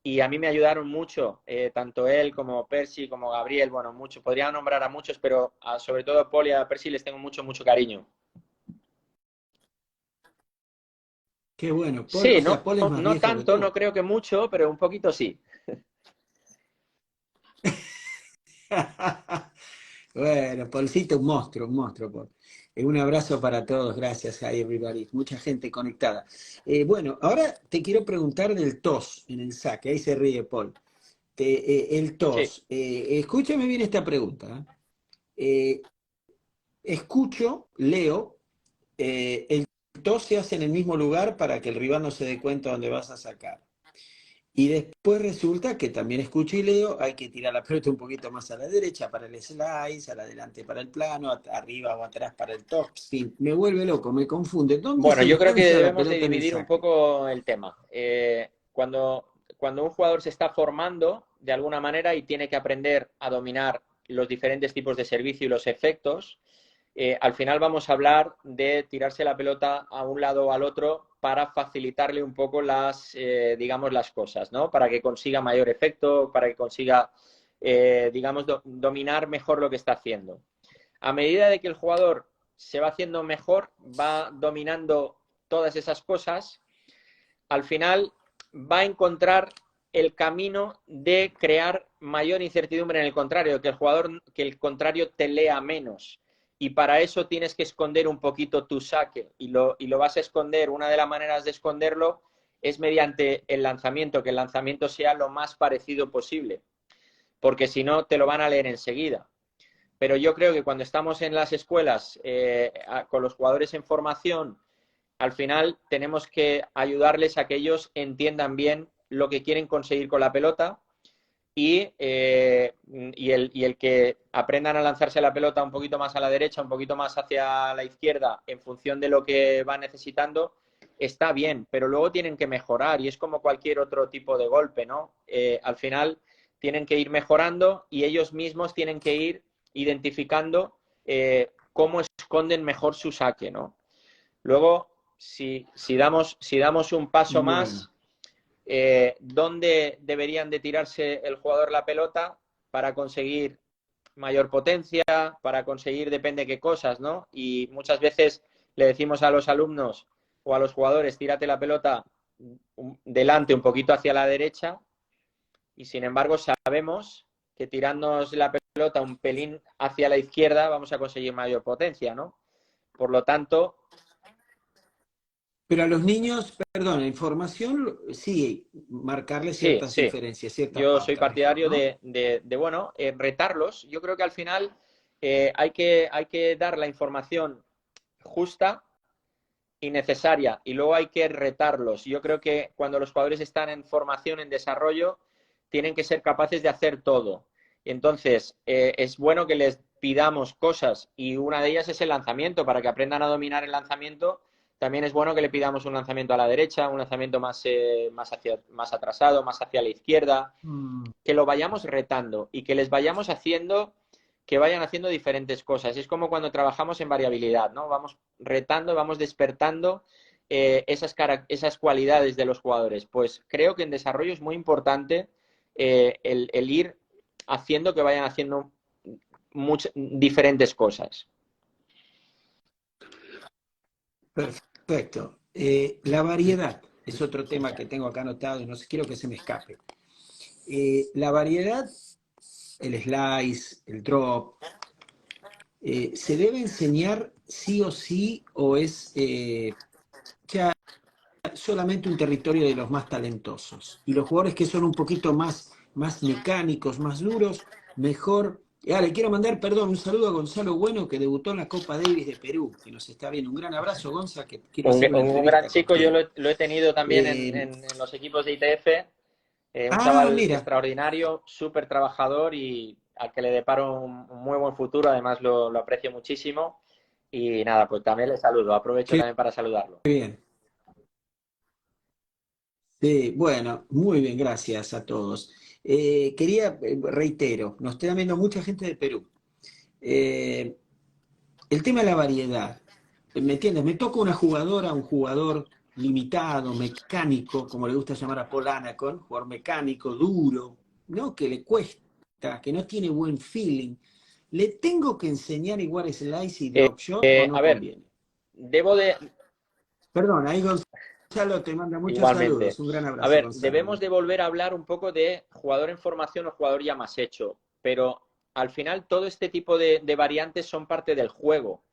y a mí me ayudaron mucho, tanto él como Percy, como Gabriel, bueno, mucho. Podría nombrar a muchos, pero sobre todo a Paul y a Percy les tengo mucho, mucho cariño. Qué bueno, Paul, o Sí, sea, Paul es más no viejo que tanto, tú. no creo que mucho, pero un poquito sí. Bueno, Paulcito, un monstruo, Paul. Un abrazo para todos, gracias, hi everybody. Mucha gente conectada. Bueno, ahora te quiero preguntar del TOS en el saque, ahí se ríe Paul. El Sí. TOS, escúchame bien esta pregunta. ¿eh? Escucho, leo, el TOS se hace en el mismo lugar para que el rival no se dé cuenta dónde vas a sacar. Y después resulta que también escucho y leo, hay que tirar la pelota un poquito más a la derecha para el slice, a la delante para el plano, arriba o atrás para el top spin. Me vuelve loco, me confunde. ¿Dónde Bueno, se yo creo que lanza la debemos de pelota en el dividir un saque? poco el tema. Cuando un jugador se está formando de alguna manera y tiene que aprender a dominar los diferentes tipos de servicio y los efectos, al final vamos a hablar de tirarse la pelota a un lado o al otro para facilitarle un poco digamos, las cosas, ¿no? Para que consiga mayor efecto, para que consiga, digamos, dominar mejor lo que está haciendo. A medida de que el jugador se va haciendo mejor, va dominando todas esas cosas, al final va a encontrar el camino de crear mayor incertidumbre en el contrario, que el contrario te lea menos. Y para eso tienes que esconder un poquito tu saque. Y lo vas a esconder, una de las maneras de esconderlo es mediante el lanzamiento, que el lanzamiento sea lo más parecido posible. Porque si no, te lo van a leer enseguida. Pero yo creo que cuando estamos en las escuelas con los jugadores en formación, al final tenemos que ayudarles a que ellos entiendan bien lo que quieren conseguir con la pelota y el que aprendan a lanzarse la pelota un poquito más a la derecha, un poquito más hacia la izquierda, en función de lo que van necesitando, está bien, pero luego tienen que mejorar y es como cualquier otro tipo de golpe, ¿no? Al final tienen que ir mejorando y ellos mismos tienen que ir identificando cómo esconden mejor su saque, ¿no? Luego, si damos un paso Bueno, más, ¿dónde deberían de tirarse el jugador la pelota para conseguir mayor potencia, para conseguir depende qué cosas, ¿no? Y muchas veces le decimos a los alumnos o a los jugadores, tírate la pelota delante, un poquito hacia la derecha, y sin embargo sabemos que tirándonos la pelota un pelín hacia la izquierda vamos a conseguir mayor potencia, ¿no? Por lo tanto... Pero a los niños, perdón, en formación, sí, marcarles Sí, ciertas sí. diferencias, ciertas Yo soy pautas mejor, partidario ¿no? bueno, retarlos. Yo creo que al final hay que dar la información justa y necesaria y luego hay que retarlos. Yo creo que cuando los jugadores están en formación, en desarrollo, tienen que ser capaces de hacer todo. Entonces, es bueno que les pidamos cosas y una de ellas es el lanzamiento, para que aprendan a dominar el lanzamiento. También es bueno que le pidamos un lanzamiento a la derecha, un lanzamiento más atrasado, más hacia la izquierda, Mm. que lo vayamos retando y que les vayamos haciendo, que vayan haciendo diferentes cosas. Es como cuando trabajamos en variabilidad, ¿no? Vamos retando, vamos despertando esas cualidades de los jugadores. Pues creo que en desarrollo es muy importante el ir haciendo que vayan haciendo diferentes cosas. Perfecto. La variedad es otro tema que tengo acá anotado y no sé, quiero que se me escape. La variedad, el slice, el drop, ¿se debe enseñar sí o sí o es ya solamente un territorio de los más talentosos? Y los jugadores que son un poquito más mecánicos, más duros, mejor. Le quiero mandar, perdón, un saludo a Gonzalo Bueno, que debutó en la Copa Davis de Perú, que nos está viendo. Un gran abrazo, Gonza, que quiero hacer una Un gran entrevista chico, yo contigo. lo he tenido también Eh, en los equipos de ITF. Un chaval Mira, extraordinario, súper trabajador y al que le deparo un muy buen futuro. Además, lo aprecio muchísimo. Y nada, pues también le saludo. Aprovecho qué también para saludarlo. bien. Sí, bueno, muy bien, gracias a todos. Reitero, nos está viendo mucha gente de Perú. Eh, el tema de la variedad, ¿me entiendes? Me toca una jugadora, un jugador limitado, mecánico, como le gusta llamar a Paul Anacon, jugador mecánico, duro, ¿no? Que le cuesta, que no tiene buen feeling. ¿Le tengo que enseñar igual slice y drop shot o A no ver, conviene? debo de... Perdón, ahí Gonzalo te manda muchos Igualmente. saludos. Un gran A abrazo, ver, Gonzalo. debemos de volver a hablar un poco de jugador en formación o jugador ya más hecho. Pero al final todo este tipo de variantes son parte del juego.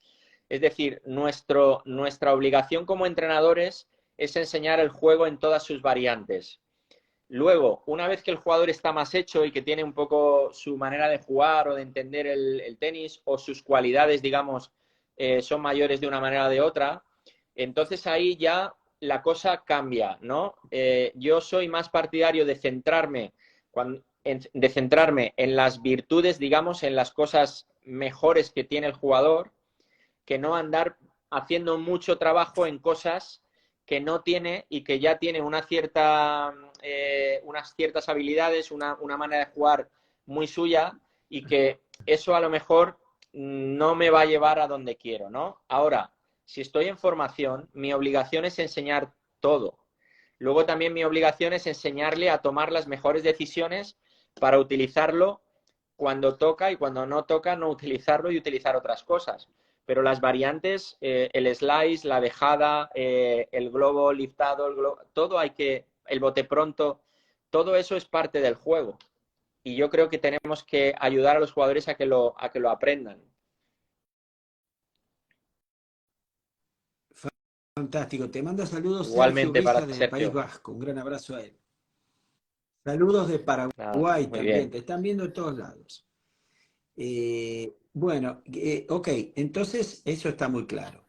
Es decir, nuestra obligación como entrenadores es enseñar el juego en todas sus variantes. Luego, una vez que el jugador está más hecho y que tiene un poco su manera de jugar o de entender el tenis o sus cualidades, digamos, son mayores de una manera o de otra, entonces ahí ya la cosa cambia, ¿no? Yo soy más partidario de centrarme en las virtudes, digamos, en las cosas mejores que tiene el jugador, que no andar haciendo mucho trabajo en cosas que no tiene y que ya tiene unas ciertas habilidades, una manera de jugar muy suya y que eso a lo mejor no me va a llevar a donde quiero, ¿no? Ahora, si estoy en formación, mi obligación es enseñar todo. Luego también mi obligación es enseñarle a tomar las mejores decisiones para utilizarlo cuando toca y cuando no toca no utilizarlo y utilizar otras cosas. Pero las variantes, el slice, la dejada, el globo liftado, todo hay que, el bote pronto, todo eso es parte del juego. Y yo creo que tenemos que ayudar a los jugadores a que lo aprendan. Fantástico. Te manda saludos Sergio Igualmente para Villa desde el País Sergio. Vasco. Un gran abrazo a él. Saludos de Nada, Paraguay muy también. bien. Te están viendo de todos lados. Bueno, ok. Entonces, eso está muy claro.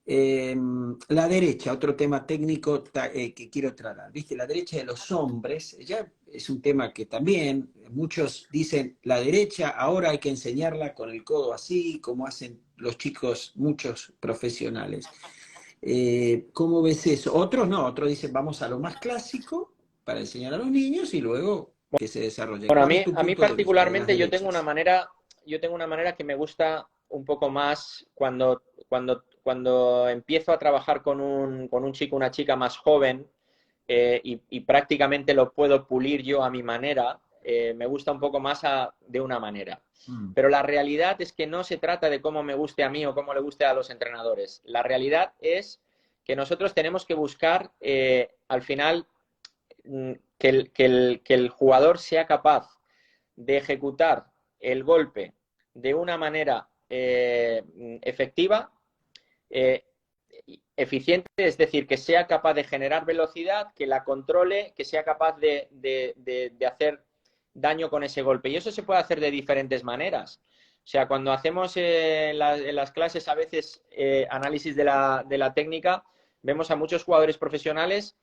La derecha, otro tema técnico que quiero tratar. ¿Viste? La derecha de los hombres, ya es un tema que también muchos dicen, la derecha ahora hay que enseñarla con el codo así, como hacen los chicos, muchos profesionales. ¿Cómo ves eso? Otros no, otros dicen vamos a lo más clásico para enseñar a los niños y luego que se desarrolle. Bueno, ¿Cuál es tu a mí punto de vista de las particularmente derechas? yo tengo una manera que me gusta un poco más cuando empiezo a trabajar con un chico, una chica más joven, y prácticamente lo puedo pulir yo a mi manera, me gusta un poco más de una manera. Mm. Pero la realidad es que no se trata de cómo me guste a mí o cómo le guste a los entrenadores. La realidad es que nosotros tenemos que buscar, al final, que el jugador sea capaz de ejecutar el golpe de una manera efectiva, eficiente, es decir, que sea capaz de generar velocidad, que la controle, que sea capaz de hacer daño con ese golpe. Y eso se puede hacer de diferentes maneras. O sea, cuando hacemos en las clases a veces análisis de la técnica, vemos a muchos jugadores profesionales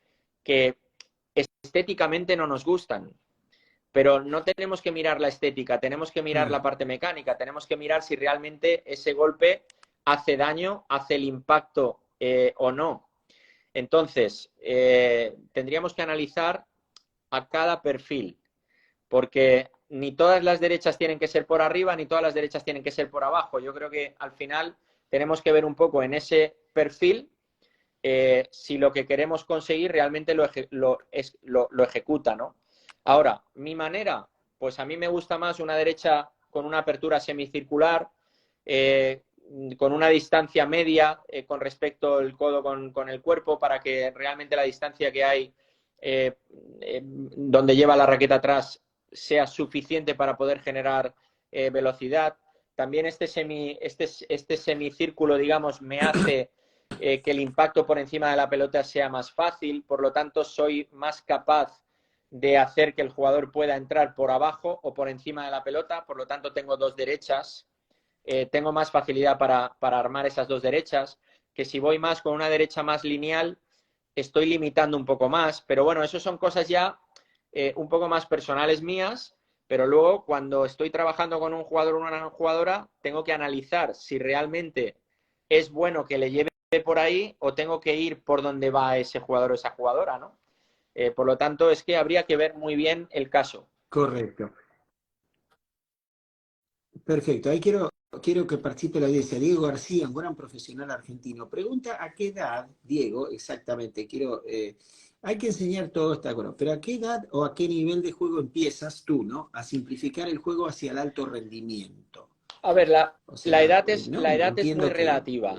que estéticamente no nos gustan. Pero no tenemos que mirar la estética, tenemos que mirar la parte mecánica, tenemos que mirar si realmente ese golpe hace daño, hace el impacto o no. Entonces, tendríamos que analizar a cada perfil, porque ni todas las derechas tienen que ser por arriba, ni todas las derechas tienen que ser por abajo. Yo creo que al final tenemos que ver un poco en ese perfil si lo que queremos conseguir realmente lo ejecuta, ¿no? Ahora, mi manera, pues a mí me gusta más una derecha con una apertura semicircular, con una distancia media con respecto al codo con el cuerpo, para que realmente la distancia que hay donde lleva la raqueta atrás sea suficiente para poder generar velocidad. También este semicírculo, digamos, me hace que el impacto por encima de la pelota sea más fácil, por lo tanto soy más capaz de hacer que el jugador pueda entrar por abajo o por encima de la pelota, por lo tanto tengo dos derechas, tengo más facilidad para armar esas dos derechas, que si voy más con una derecha más lineal, estoy limitando un poco más, pero bueno, eso son cosas ya un poco más personales mías, pero luego cuando estoy trabajando con un jugador o una jugadora, tengo que analizar si realmente es bueno que le lleve por ahí o tengo que ir por donde va ese jugador o esa jugadora, ¿no? Por lo tanto, es que habría que ver muy bien el caso. Correcto. Perfecto. Ahí quiero que participe la audiencia. Diego García, un gran profesional argentino. Pregunta a qué edad, Diego, exactamente, hay que enseñar todo está bueno, pero ¿a qué edad o a qué nivel de juego empiezas tú, ¿no? A simplificar el juego hacia el alto rendimiento. A ver, O la sea, edad es, ¿no? la edad es muy Entiendo que... relativa.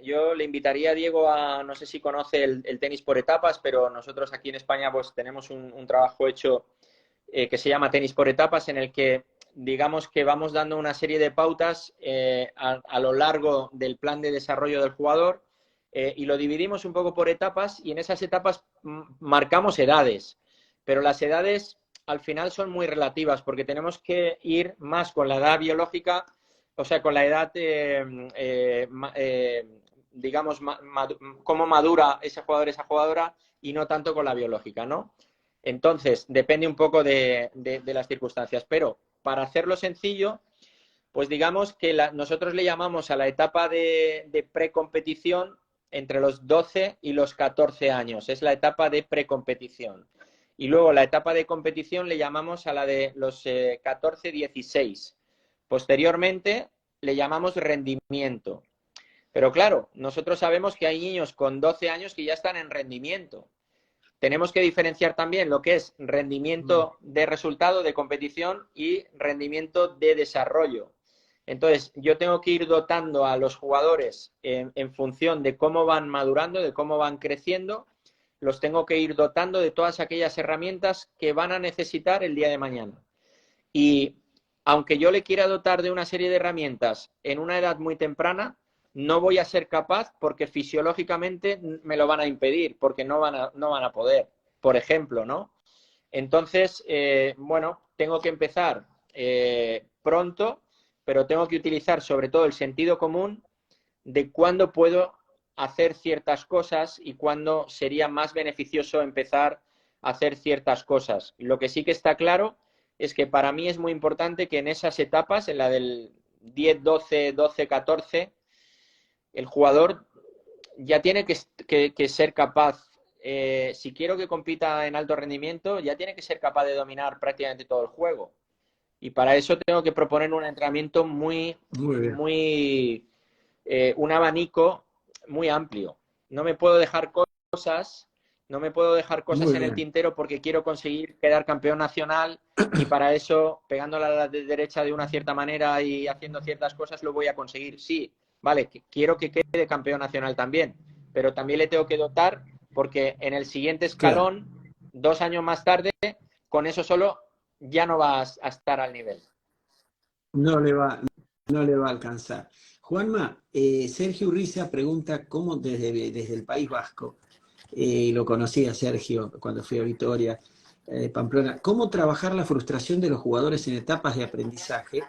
Yo le invitaría a Diego a, no sé si conoce el tenis por etapas, pero nosotros aquí en España pues tenemos un trabajo hecho que se llama tenis por etapas, en el que digamos que vamos dando una serie de pautas a lo largo del plan de desarrollo del jugador y lo dividimos un poco por etapas y en esas etapas marcamos edades, pero las edades al final son muy relativas porque tenemos que ir más con la edad biológica, o sea, con la edad, digamos, cómo madura ese jugador, esa jugadora y no tanto con la biológica, ¿no? Entonces, depende un poco de las circunstancias, pero para hacerlo sencillo, pues digamos que nosotros le llamamos a la etapa de precompetición entre los 12 y los 14 años, es la etapa de precompetición. Y luego la etapa de competición le llamamos a la de los 14-16. Posteriormente le llamamos rendimiento. Pero claro, nosotros sabemos que hay niños con 12 años que ya están en rendimiento. Tenemos que diferenciar también lo que es rendimiento de resultado de competición y rendimiento de desarrollo. Entonces, yo tengo que ir dotando a los jugadores en función de cómo van madurando, de cómo van creciendo, los tengo que ir dotando de todas aquellas herramientas que van a necesitar el día de mañana. Y aunque yo le quiera dotar de una serie de herramientas en una edad muy temprana, no voy a ser capaz porque fisiológicamente me lo van a impedir, porque no van a poder, por ejemplo, ¿no? Entonces, bueno, tengo que empezar pronto, pero tengo que utilizar sobre todo el sentido común de cuándo puedo hacer ciertas cosas y cuándo sería más beneficioso empezar a hacer ciertas cosas. Lo que sí que está claro es que para mí es muy importante que en esas etapas, en la del 10, 12, 12, 14, el jugador ya tiene que ser capaz, si quiero que compita en alto rendimiento, ya tiene que ser capaz de dominar prácticamente todo el juego. Y para eso tengo que proponer un entrenamiento un abanico muy amplio. No me puedo dejar cosas, no me puedo dejar cosas Muy en el bien. tintero porque quiero conseguir quedar campeón nacional y para eso, pegándola a la derecha de una cierta manera y haciendo ciertas cosas, lo voy a conseguir. Sí, vale, quiero que quede campeón nacional también, pero también le tengo que dotar porque en el siguiente Claro. escalón, 2 años más tarde, con eso solo ya no vas a estar al nivel. No le va, no le va a alcanzar. Juanma, Sergio Urriza pregunta cómo desde el País Vasco, lo conocí a Sergio cuando fui a Vitoria, Pamplona, cómo trabajar la frustración de los jugadores en etapas de aprendizaje,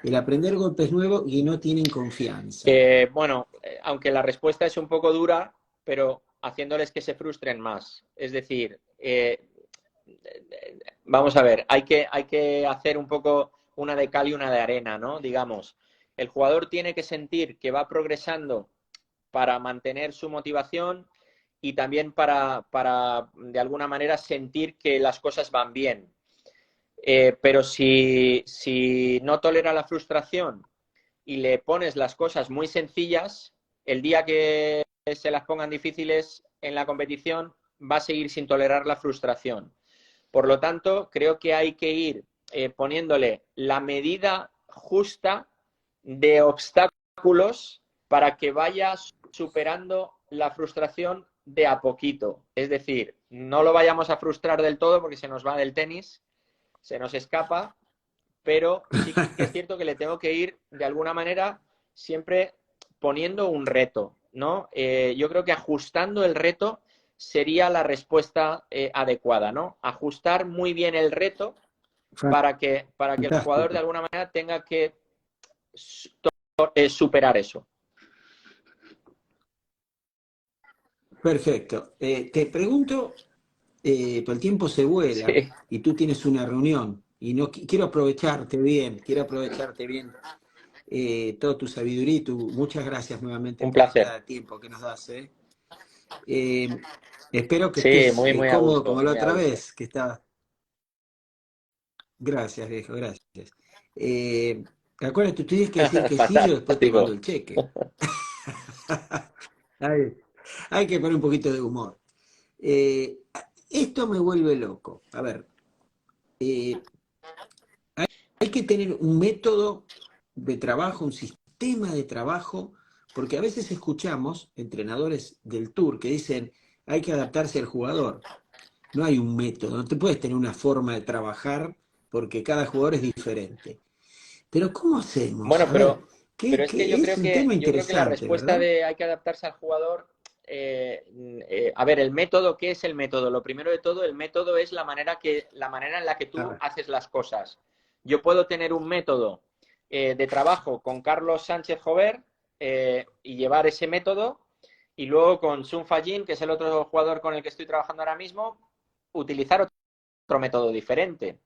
el aprender golpes nuevos y no tienen confianza. Bueno, aunque la respuesta es un poco dura, pero haciéndoles que se frustren más. Es decir, vamos a ver, hay que hacer un poco una de cal y una de arena, ¿no? Digamos, el jugador tiene que sentir que va progresando para mantener su motivación y también para de alguna manera, sentir que las cosas van bien. Pero si no tolera la frustración y le pones las cosas muy sencillas, el día que se las pongan difíciles en la competición va a seguir sin tolerar la frustración. Por lo tanto, creo que hay que ir poniéndole la medida justa de obstáculos para que vaya superando la frustración de a poquito. Es decir, no lo vayamos a frustrar del todo porque se nos va del tenis, se nos escapa, pero sí que es cierto que le tengo que ir de alguna manera siempre poniendo un reto, ¿no? Yo creo que ajustando el reto sería la respuesta adecuada, ¿no? Ajustar muy bien el reto para que el jugador de Fantástico. alguna manera tenga que superar eso. Perfecto. Te pregunto, pues el tiempo se vuela Sí, y tú tienes una reunión y no quiero aprovecharte bien toda tu sabiduría y muchas gracias nuevamente un por placer. este tiempo que nos das. Eh, espero que Sí, estés muy, muy a cómodo gusto, como la muy a otra gusto. vez, que estabas. Gracias, viejo, gracias. Eh, acuérdate, tú tienes que decir que sí, yo después te mando Fantástico. el cheque. hay, hay que poner un poquito de humor. Eh, esto me vuelve loco. A ver, eh, hay que tener un método de trabajo, un sistema de trabajo, porque a veces escuchamos entrenadores del Tour que dicen hay que adaptarse al jugador. No hay un método, no te puedes tener una forma de trabajar porque cada jugador es diferente. Pero ¿cómo hacemos? Bueno, A ver, pero es que qué es un tema yo creo que la interesante, respuesta ¿verdad? de hay que adaptarse al jugador, a ver, el método, ¿qué es el método? Lo primero de todo, el método es la manera en la que A tú ver, haces las cosas. Yo puedo tener un método de trabajo con Carlos Sánchez Jover y llevar ese método, y luego con Sun Fajin, que es el otro jugador con el que estoy trabajando ahora mismo, utilizar otro método diferente.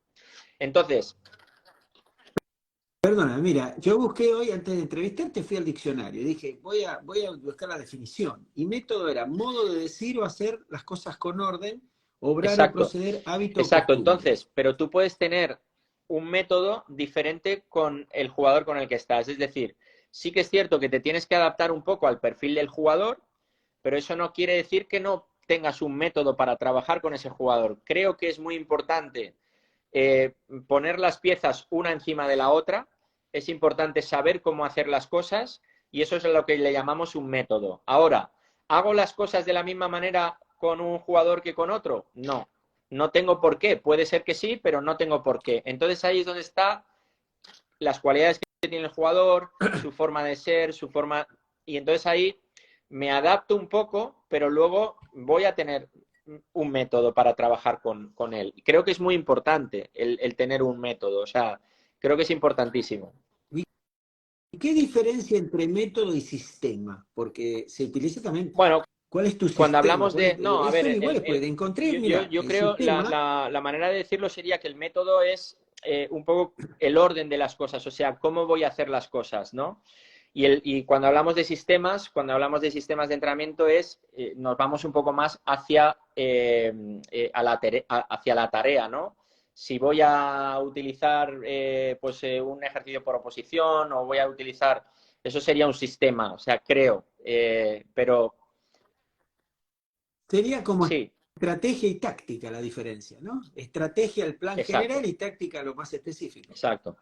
Entonces, perdona, mira, yo busqué hoy, antes de entrevistarte, fui al diccionario y dije, voy a buscar la definición. Y método era modo de decir o hacer las cosas con orden, obrar o exacto. proceder, hábito o Exacto, costumbre. entonces, pero tú puedes tener un método diferente con el jugador con el que estás. Es decir, sí que es cierto que te tienes que adaptar un poco al perfil del jugador, pero eso no quiere decir que no tengas un método para trabajar con ese jugador. Creo que es muy importante poner las piezas una encima de la otra, es importante saber cómo hacer las cosas y eso es lo que le llamamos un método. Ahora, ¿hago las cosas de la misma manera con un jugador que con otro? No, no tengo por qué. Puede ser que sí, pero no tengo por qué. Entonces ahí es donde están las cualidades que tiene el jugador, su forma de ser, su forma... Y entonces ahí me adapto un poco, pero luego voy a tener un método para trabajar con él. Creo que es muy importante el tener un método, o sea, creo que es importantísimo. ¿Y qué diferencia entre método y sistema? Porque se utiliza también, Bueno, ¿cuál es tu cuando sistema? hablamos de... No, a Son ver, iguales, pues encontré, mira, yo el creo sistema, la manera de decirlo sería que el método es un poco el orden de las cosas, o sea, cómo voy a hacer las cosas, ¿no? Y cuando hablamos de sistemas de entrenamiento nos vamos un poco más hacia, hacia la tarea, ¿no? Si voy a utilizar un ejercicio por oposición o voy a utilizar, eso sería un sistema, o sea, creo, pero sería como sí, estrategia y táctica la diferencia, ¿no? Estrategia el plan general exacto, y táctica lo más específico. exacto.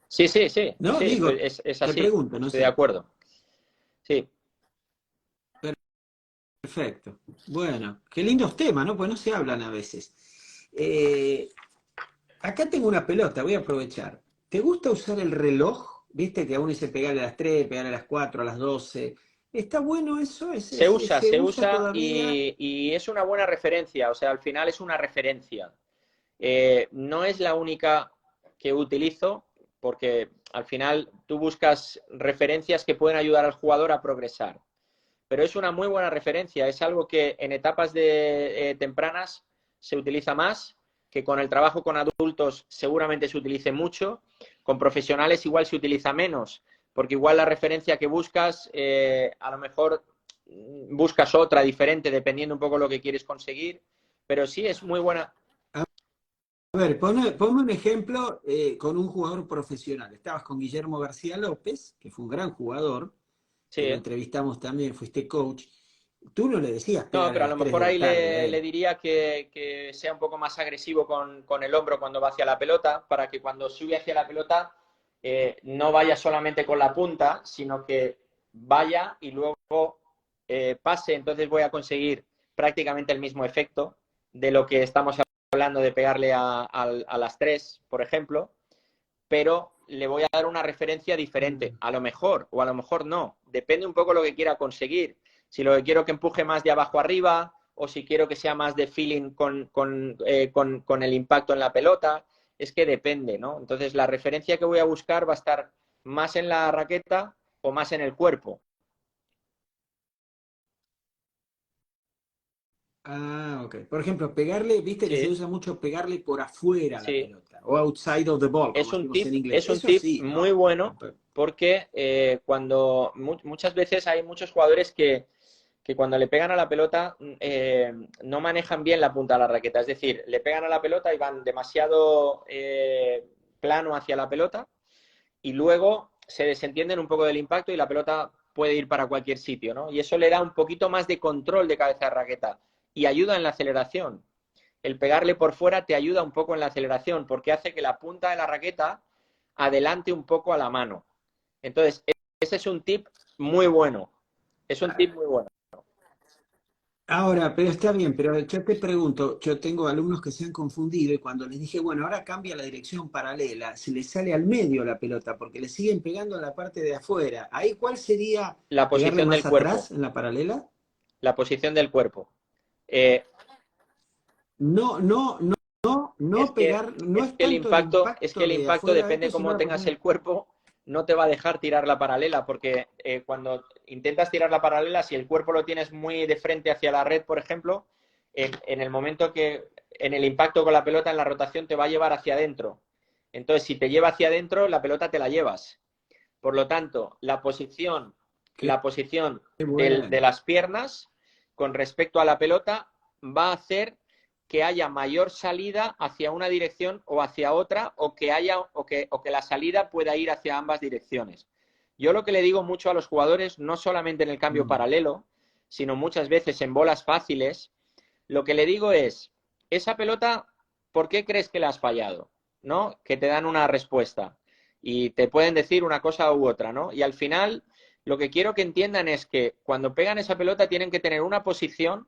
Sí, sí, sí, ¿No? sí, Digo, es te así, pregunto, no estoy de sé. acuerdo. Sí, Perfecto. Bueno, qué lindos temas, ¿no? Pues no se hablan a veces. Eh, Acá tengo una pelota, voy a aprovechar. ¿Te gusta usar el reloj? ¿Viste que a uno dice pegarle a las 3, pegarle a las 4, a las 12? ¿Está bueno eso? ¿Se Se usa usa todavía? y es una buena referencia, o sea, al final es una referencia. No es la única que utilizo porque al final tú buscas referencias que pueden ayudar al jugador a progresar. Pero es una muy buena referencia, es algo que en etapas tempranas se utiliza más, que con el trabajo con adultos seguramente se utilice mucho, con profesionales igual se utiliza menos, porque igual la referencia que buscas, a lo mejor buscas otra diferente dependiendo un poco lo que quieres conseguir, pero sí es muy buena. A ver, ponme un ejemplo con un jugador profesional. Estabas con Guillermo García López, que fue un gran jugador, Sí, que lo ¿eh? entrevistamos también, fuiste coach. Tú no le decías No, pegar a pero a las lo 3 mejor de la ahí tarde a le él. diría que sea un poco más agresivo con el hombro cuando va hacia la pelota, para que cuando sube hacia la pelota no vaya solamente con la punta, sino que vaya y luego pase. Entonces voy a conseguir prácticamente el mismo efecto de lo que estamos hablando de pegarle a las 3, por ejemplo, pero le voy a dar una referencia diferente. Mm. A lo mejor o a lo mejor no. Depende un poco lo que quiera conseguir. Si lo que quiero que empuje más de abajo arriba o si quiero que sea más de feeling con el impacto en la pelota. Es que depende, ¿no? Entonces la referencia que voy a buscar va a estar más en la raqueta o más en el cuerpo. Ah, ok. Por ejemplo, pegarle, viste que se Sí, usa mucho pegarle por afuera a la sí. pelota, o outside of the ball, como decimos en inglés. Es un Eso tip sí, muy ¿no? bueno porque cuando muchas veces hay muchos jugadores que cuando le pegan a la pelota no manejan bien la punta de la raqueta. Es decir, le pegan a la pelota y van demasiado plano hacia la pelota y luego se desentienden un poco del impacto y la pelota puede ir para cualquier sitio, ¿no? Y eso le da un poquito más de control de cabeza de raqueta y ayuda en la aceleración. El pegarle por fuera te ayuda un poco en la aceleración porque hace que la punta de la raqueta adelante un poco a la mano. Entonces, ese es un tip muy bueno. Es un tip muy bueno. Ahora, pero está bien, pero yo te pregunto, yo tengo alumnos que se han confundido y cuando les dije, bueno, ahora cambia la dirección paralela, se les sale al medio la pelota porque le siguen pegando a la parte de afuera. Ahí, ¿cuál sería La pegarle posición más del cuerpo. atrás en la paralela? La posición del cuerpo. Eh, No, no, no, no, es no que, pegar, no es tanto es que impacto el de impacto afuera depende adentro, de sino cómo la tengas posición. el cuerpo, no te va a dejar tirar la paralela, porque cuando intentas tirar la paralela, si el cuerpo lo tienes muy de frente hacia la red, por ejemplo, en el momento que, en el impacto con la pelota, en la rotación, te va a llevar hacia adentro. Entonces, si te lleva hacia adentro, la pelota te la llevas. Por lo tanto, Qué, la posición qué de bueno. las piernas con respecto a la pelota va a hacer que haya mayor salida hacia una dirección o hacia otra o que haya o que la salida pueda ir hacia ambas direcciones. Yo lo que le digo mucho a los jugadores, no solamente en el cambio Mm. paralelo, sino muchas veces en bolas fáciles, lo que le digo es, esa pelota, ¿por qué crees que la has fallado? ¿No? Que te dan una respuesta y te pueden decir una cosa u otra, ¿no? Y al final, lo que quiero que entiendan es que cuando pegan esa pelota tienen que tener una posición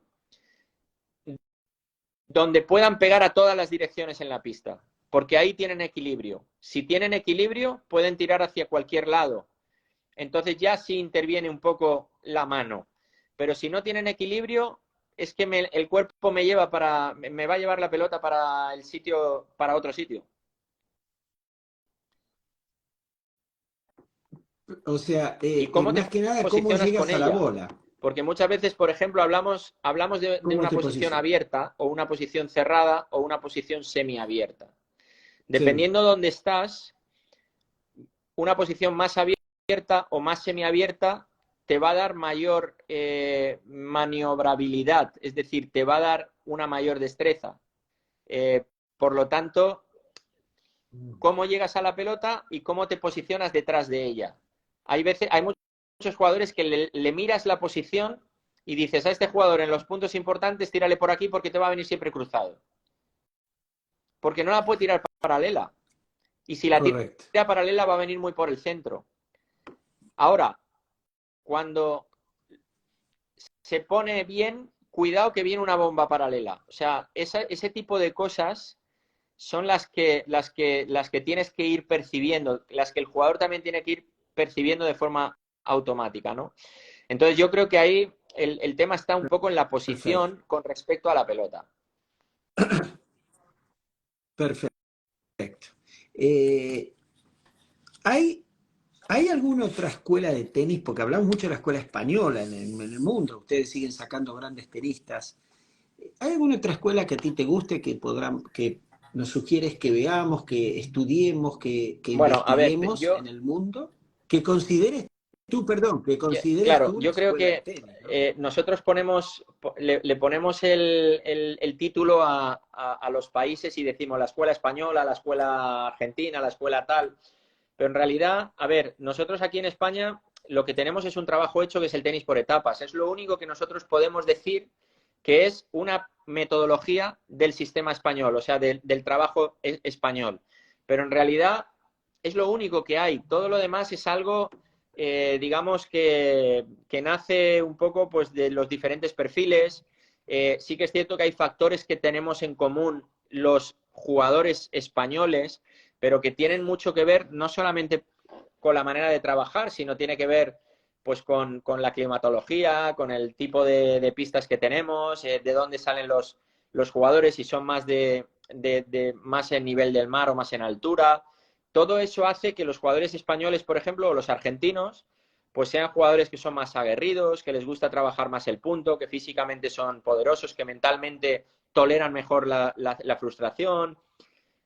donde puedan pegar a todas las direcciones en la pista, porque ahí tienen equilibrio. Si tienen equilibrio, pueden tirar hacia cualquier lado. Entonces ya sí interviene un poco la mano. Pero si no tienen equilibrio, es que el cuerpo me va a llevar la pelota para el sitio, para otro sitio. O sea, ¿Y cómo te más que nada, ¿cómo posicionas con llegas a la ella? bola? Porque muchas veces, por ejemplo, hablamos de ¿Cómo una te posición posicionas? abierta o una posición cerrada o una posición semiabierta. Sí. Dependiendo de dónde estás, una posición más abierta o más semiabierta te va a dar mayor maniobrabilidad, es decir, te va a dar una mayor destreza. Por lo tanto, cómo llegas a la pelota y cómo te posicionas detrás de ella. Hay muchos jugadores que le miras la posición y dices a este jugador en los puntos importantes tírale por aquí porque te va a venir siempre cruzado. Porque no la puede tirar paralela. Y si la Correcto. tira paralela va a venir muy por el centro. Ahora, cuando se pone bien, cuidado que viene una bomba paralela. O sea, ese tipo de cosas son las que tienes que ir percibiendo, las que el jugador también tiene que ir percibiendo de forma automática, ¿no? Entonces yo creo que ahí el tema está un poco en la Perfecto, posición con respecto a la pelota. perfecto. Eh, ¿hay, ¿Hay alguna otra escuela de tenis? Porque hablamos mucho de la escuela española en el mundo, ustedes siguen sacando grandes tenistas. ¿Hay alguna otra escuela que a ti te guste que nos sugieres que veamos, que estudiemos, que Bueno, a ver, investiguemos yo, en el mundo? Que consideres tú, perdón, que consideres claro, tú una yo creo escuela de que tenis, ¿no? nosotros le ponemos el título a los países y decimos la escuela española, la escuela argentina, la escuela tal. Pero en realidad, a ver, nosotros aquí en España lo que tenemos es un trabajo hecho que es el tenis por etapas. Es lo único que nosotros podemos decir que es una metodología del sistema español, o sea, del trabajo español. Pero en realidad es lo único que hay. Todo lo demás es algo, digamos, que nace un poco pues, de los diferentes perfiles. Sí que es cierto que hay factores que tenemos en común los jugadores españoles, pero que tienen mucho que ver no solamente con la manera de trabajar, sino tiene que ver pues con la climatología, con el tipo de pistas que tenemos, de dónde salen los jugadores, si son más más en nivel del mar o más en altura. Todo eso hace que los jugadores españoles, por ejemplo, o los argentinos, pues sean jugadores que son más aguerridos, que les gusta trabajar más el punto, que físicamente son poderosos, que mentalmente toleran mejor la frustración,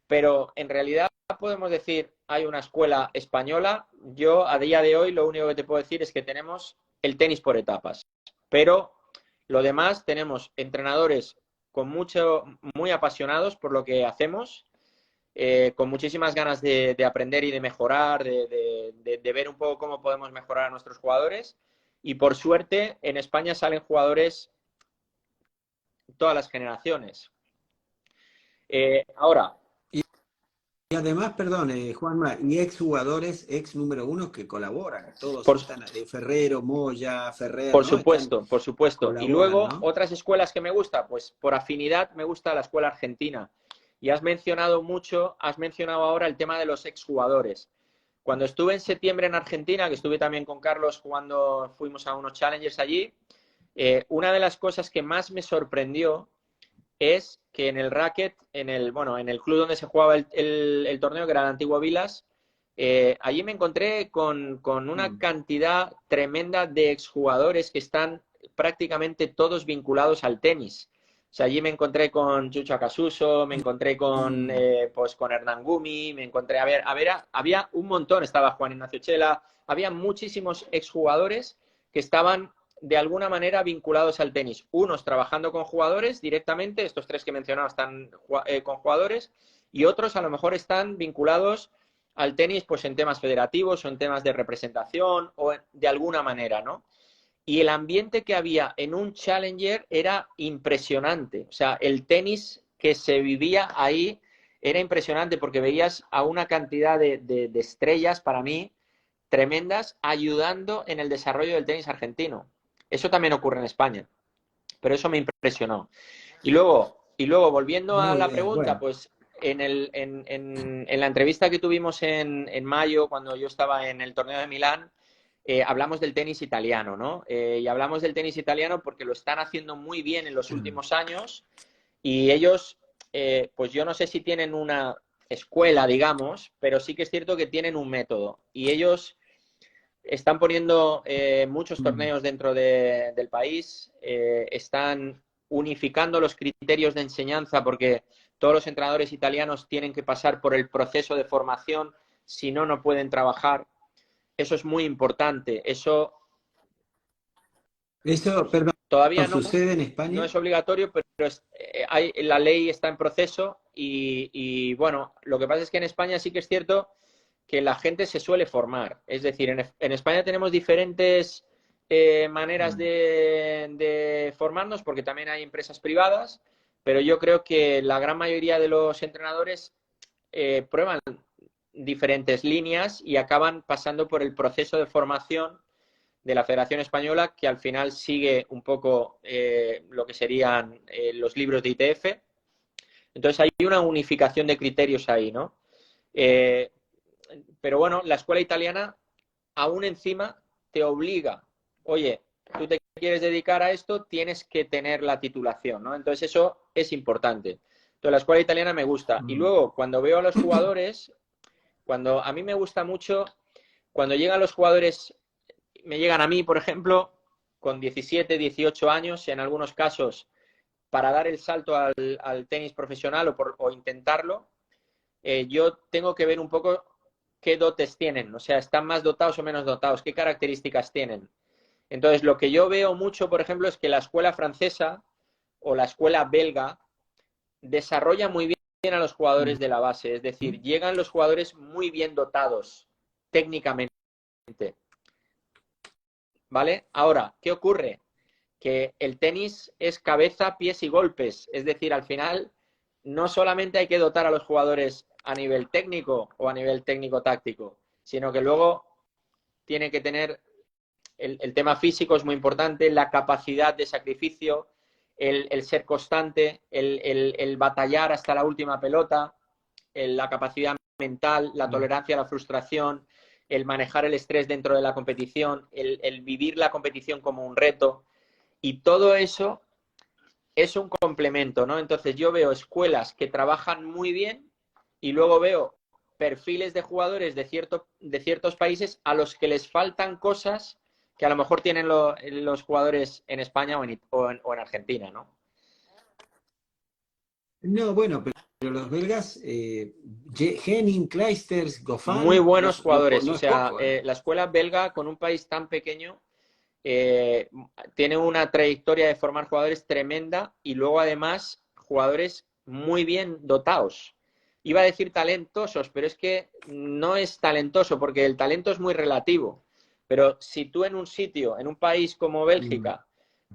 pero en realidad podemos decir hay una escuela española. Yo a día de hoy lo único que te puedo decir es que tenemos el tenis por etapas, pero lo demás tenemos entrenadores con muy apasionados por lo que hacemos, con muchísimas ganas de aprender y de mejorar, de ver un poco cómo podemos mejorar a nuestros jugadores. Y por suerte, en España salen jugadores todas las generaciones. Ahora, Y además, perdón, Juanma, y exjugadores, ex número uno que colaboran, todos por, están, Ferrero, Moya, Ferrer, ¿no? Están, Por supuesto. Y colaboran, luego, ¿no? otras escuelas que me gusta, pues por afinidad me gusta la escuela argentina. Y has mencionado ahora el tema de los exjugadores. Cuando estuve en septiembre en Argentina, que estuve también con Carlos jugando, fuimos a unos challengers allí, una de las cosas que más me sorprendió es que en el racket, en el club donde se jugaba el torneo, que era el antiguo Vilas, allí me encontré con una Mm. cantidad tremenda de exjugadores que están prácticamente todos vinculados al tenis. O sea, allí me encontré con Chucho Acasuso, me encontré Mm. pues con Hernán Gumi, me encontré, había un montón, estaba Juan Ignacio Chela, había muchísimos exjugadores que estaban de alguna manera vinculados al tenis. Unos trabajando con jugadores directamente, estos tres que he mencionado están con jugadores, y otros a lo mejor están vinculados al tenis pues en temas federativos o en temas de representación o de alguna manera, ¿no? Y el ambiente que había en un Challenger era impresionante. O sea, el tenis que se vivía ahí era impresionante porque veías a una cantidad de estrellas, para mí, tremendas, ayudando en el desarrollo del tenis argentino. Eso también ocurre en España, pero eso me impresionó. Y luego volviendo a Muy la bien, pregunta, bueno. pues en la entrevista que tuvimos en mayo, cuando yo estaba en el torneo de Milán, hablamos del tenis italiano, ¿no? Y hablamos del tenis italiano porque lo están haciendo muy bien en los Mm. últimos años y ellos, pues yo no sé si tienen una escuela, digamos, pero sí que es cierto que tienen un método y ellos están poniendo muchos Mm. torneos dentro del país, están unificando los criterios de enseñanza porque todos los entrenadores italianos tienen que pasar por el proceso de formación, si no, no pueden trabajar. Eso es muy importante. Eso Eso, perdón, todavía ¿sucede en no España? es obligatorio, pero la ley está en proceso y, bueno, lo que pasa es que en España sí que es cierto que la gente se suele formar. Es decir, en España tenemos diferentes maneras Mm. de formarnos porque también hay empresas privadas, pero yo creo que la gran mayoría de los entrenadores prueban diferentes líneas y acaban pasando por el proceso de formación de la Federación Española, que al final sigue un poco lo que serían los libros de ITF, Entonces hay una unificación de criterios ahí, ¿no? Pero bueno, la escuela italiana aún encima te obliga, oye, tú te quieres dedicar a esto, tienes que tener la titulación, ¿no? Entonces eso es importante. Entonces la escuela italiana me gusta. Y luego, cuando veo a los jugadores, cuando a mí me gusta mucho, cuando llegan los jugadores, me llegan a mí, por ejemplo, con 17, 18 años, en algunos casos, para dar el salto al tenis profesional o intentarlo, yo tengo que ver un poco qué dotes tienen, o sea, están más dotados o menos dotados, qué características tienen. Entonces, lo que yo veo mucho, por ejemplo, es que la escuela francesa o la escuela belga desarrolla muy bien a los jugadores de la base, es decir, llegan los jugadores muy bien dotados técnicamente, ¿vale? Ahora, ¿qué ocurre? Que el tenis es cabeza, pies y golpes, es decir, al final no solamente hay que dotar a los jugadores a nivel técnico o a nivel técnico-táctico, sino que luego tiene que tener el tema físico es muy importante, la capacidad de sacrificio, el ser constante, el batallar hasta la última pelota, la capacidad mental, la tolerancia a la frustración, el manejar el estrés dentro de la competición, el vivir la competición como un reto. Y todo eso es un complemento, ¿no? Entonces yo veo escuelas que trabajan muy bien y luego veo perfiles de jugadores de ciertos países a los que les faltan cosas que a lo mejor tienen los jugadores en España o en Argentina, ¿no? No, bueno, pero los belgas, Henning, Kleisters, Muy Goffin, buenos jugadores. no O es sea, poco, ¿eh? la escuela belga, con un país tan pequeño, tiene una trayectoria de formar jugadores tremenda y luego además jugadores muy bien dotados. Iba a decir talentosos, pero es que no es talentoso porque el talento es muy relativo. Pero si tú en un sitio, en un país como Mm. Bélgica,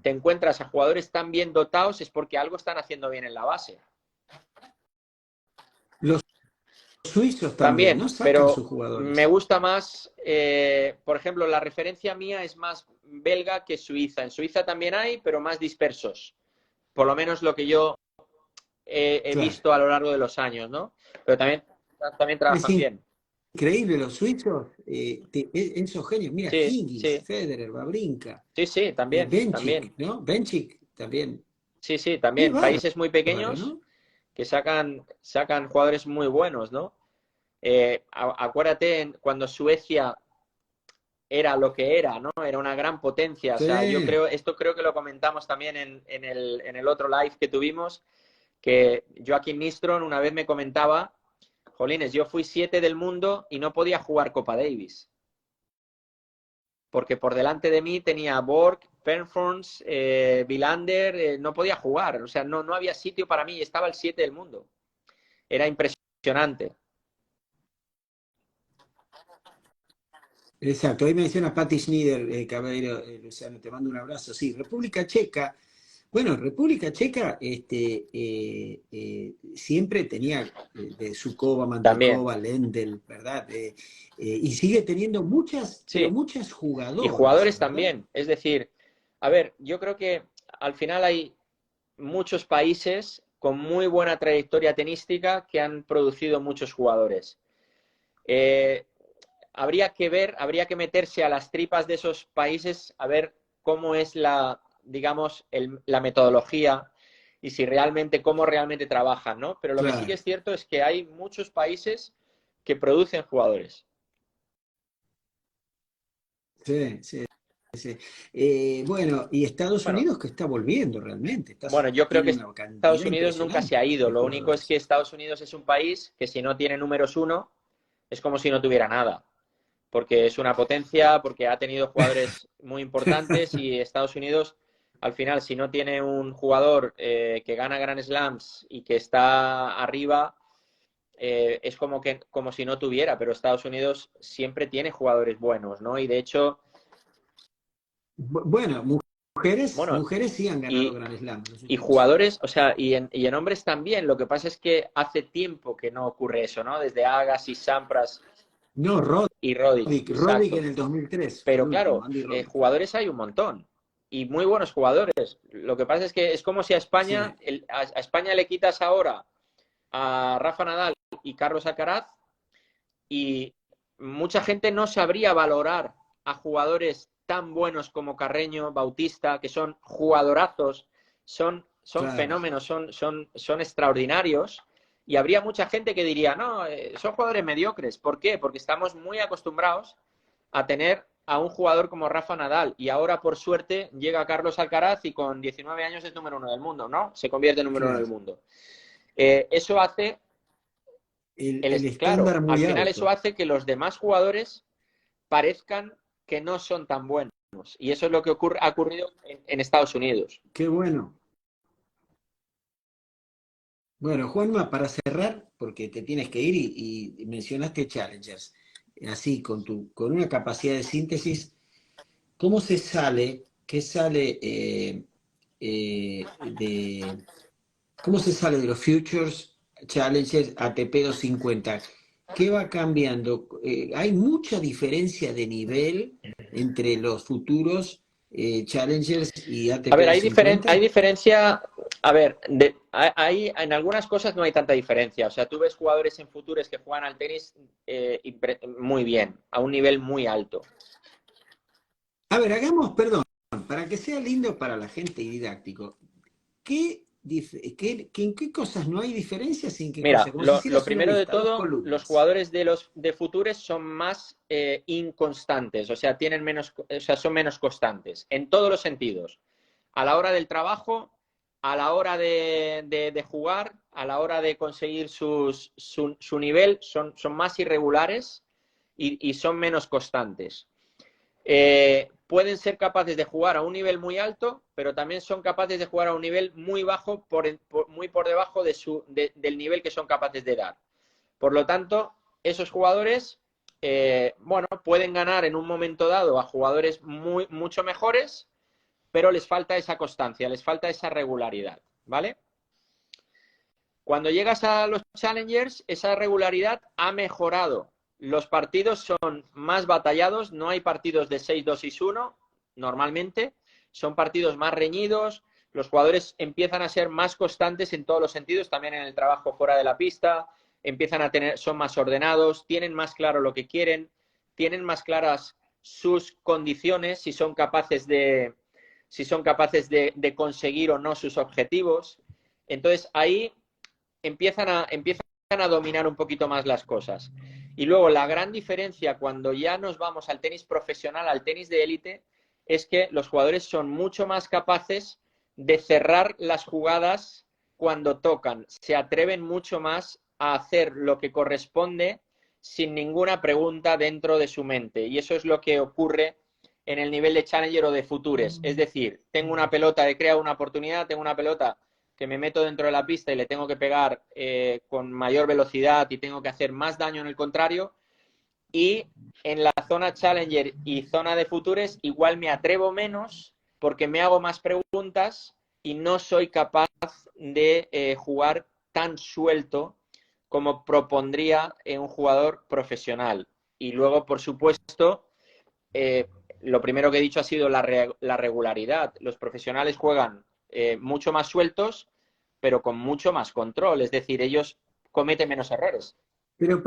te encuentras a jugadores tan bien dotados es porque algo están haciendo bien en la base. Los suizos también, También, ¿no? Sacan pero sus me jugadores. gusta más, por ejemplo, la referencia mía es más belga que Suiza. En Suiza también hay, pero más dispersos. Por lo menos lo que yo he Claro. visto a lo largo de los años, ¿no? Pero también Es trabajan bien. increíble los suizos, esos genios. Mira, Sí, Hingis, sí, Federer, Wawrinka, sí, sí, también, también. Benchik, ¿no? Benchik también. Sí, sí, Qué también. Países muy bárbaro, pequeños ¿no? que sacan jugadores muy buenos, ¿no? Acuérdate cuando Suecia era lo que era, ¿no? Era una gran potencia. O sea, Sí. esto creo que lo comentamos también en el otro live que tuvimos, que Joaquín Nistron una vez me comentaba, Jolines, yo fui 7 del mundo y no podía jugar Copa Davis. Porque por delante de mí tenía Borg, Performance, Villander, no podía jugar. O sea, no había sitio para mí, estaba el 7 del mundo. Era impresionante. Exacto, ahí menciona Patti Schnider, Caballero, Luciano, te mando un abrazo. Sí, República Checa. Bueno, República Checa siempre tenía de Sukova, También, Mantakova, Lendl, ¿verdad? Y sigue teniendo muchas, pero sí. muchas Y jugadoras, jugadores ¿verdad? también. Es decir, a ver, yo creo que al final hay muchos países con muy buena trayectoria tenística que han producido muchos jugadores. Eh, habría que ver, habría que meterse a las tripas de esos países a ver cómo es digamos, la metodología y si realmente, cómo realmente trabajan, ¿no? Pero lo que sí que Claro, es cierto es que hay muchos países que producen jugadores. sí, sí, sí. Bueno, y Estados Bueno, Unidos que está volviendo realmente, bueno, yo creo tiene que una Estados cantidad Unidos nunca se impresionante ha ido. de Lo único es que jugadores. Estados Unidos es un país que si no tiene números uno, es como si no tuviera nada. Porque es una potencia, porque ha tenido jugadores muy importantes y Estados Unidos, al final, si no tiene un jugador que gana Grand Slams y que está arriba, es como si no tuviera, pero Estados Unidos siempre tiene jugadores buenos, ¿no? Y de hecho, Bueno, bueno, mujeres sí han ganado y, Grand Slam en los y últimos años. jugadores, o sea, y en hombres también. Lo que pasa es que hace tiempo que no ocurre eso, ¿no? Desde Agassi, Sampras No, y Roddick, Roddick exacto. en el 2003 fue el Pero último, claro, Andy Roddick. jugadores hay un montón y muy buenos jugadores. Lo que pasa es que es como si a Sí, España, a España le quitas ahora. a Rafa Nadal y Carlos Alcaraz y mucha gente no sabría valorar a jugadores tan buenos como Carreño, Bautista, que son jugadorazos, son Claro. fenómenos, son extraordinarios. Y habría mucha gente que diría, no, son jugadores mediocres. ¿Por qué? Porque estamos muy acostumbrados a tener a un jugador como Rafa Nadal. Y ahora, por suerte, llega Carlos Alcaraz y con 19 años es número uno del mundo, ¿no? Se convierte en número uno del Claro. mundo. Eso hace, El claro, estándar al muy final eso alto. hace que los demás jugadores parezcan que no son tan buenos. Y eso es lo que ha ocurrido en Estados Unidos. Qué bueno. Bueno, Juanma, para cerrar, porque te tienes que ir y mencionaste Challengers, así, con una capacidad de síntesis, ¿cómo se sale, qué sale de, cómo se sale de los Futures Challengers ATP 250? ¿Qué va cambiando? Hay mucha diferencia de nivel entre los futuros Challengers y A ATP ver, hay 250. diferencia, a ver, en algunas cosas no hay tanta diferencia. O sea, tú ves jugadores en futures que juegan al tenis muy bien, a un nivel muy alto. A ver, hagamos, perdón, para que sea lindo para la gente y didáctico, ¿en qué cosas no hay diferencias y en qué cosas? Mira, Como si lo hicieras una primero de lista, dos todo, los columnas. jugadores de futures son más inconstantes, o sea, tienen menos, o sea, son menos constantes en todos los sentidos. A la hora del trabajo, a la hora de jugar, a la hora de conseguir su nivel, son más irregulares y son menos constantes. Pueden ser capaces de jugar a un nivel muy alto, pero también son capaces de jugar a un nivel muy bajo, muy por debajo del nivel que son capaces de dar. Por lo tanto, esos jugadores, bueno, pueden ganar en un momento dado a jugadores mucho mejores, pero les falta esa constancia, les falta esa regularidad, ¿vale? Cuando llegas a los Challengers, esa regularidad ha mejorado. Los partidos son más batallados, no hay partidos de 6-2, 6-1 normalmente, son partidos más reñidos, los jugadores empiezan a ser más constantes en todos los sentidos, también en el trabajo fuera de la pista, son más ordenados, tienen más claro lo que quieren, tienen más claras sus condiciones, si son capaces de conseguir o no sus objetivos. Entonces ahí empiezan a dominar un poquito más las cosas. Y luego la gran diferencia cuando ya nos vamos al tenis profesional, al tenis de élite, es que los jugadores son mucho más capaces de cerrar las jugadas cuando tocan. Se atreven mucho más a hacer lo que corresponde sin ninguna pregunta dentro de su mente. Y eso es lo que ocurre en el nivel de Challenger o de Futures. Es decir, tengo una pelota, he creado una oportunidad, tengo una pelota que me meto dentro de la pista y le tengo que pegar con mayor velocidad y tengo que hacer más daño en el contrario. Y en la zona Challenger y zona de Futures igual me atrevo menos porque me hago más preguntas y no soy capaz de jugar tan suelto como propondría un jugador profesional. Y luego, por supuesto, eh, lo primero que he dicho ha sido la regularidad. Los profesionales juegan mucho más sueltos, pero con mucho más control. Es decir, ellos cometen menos errores. Pero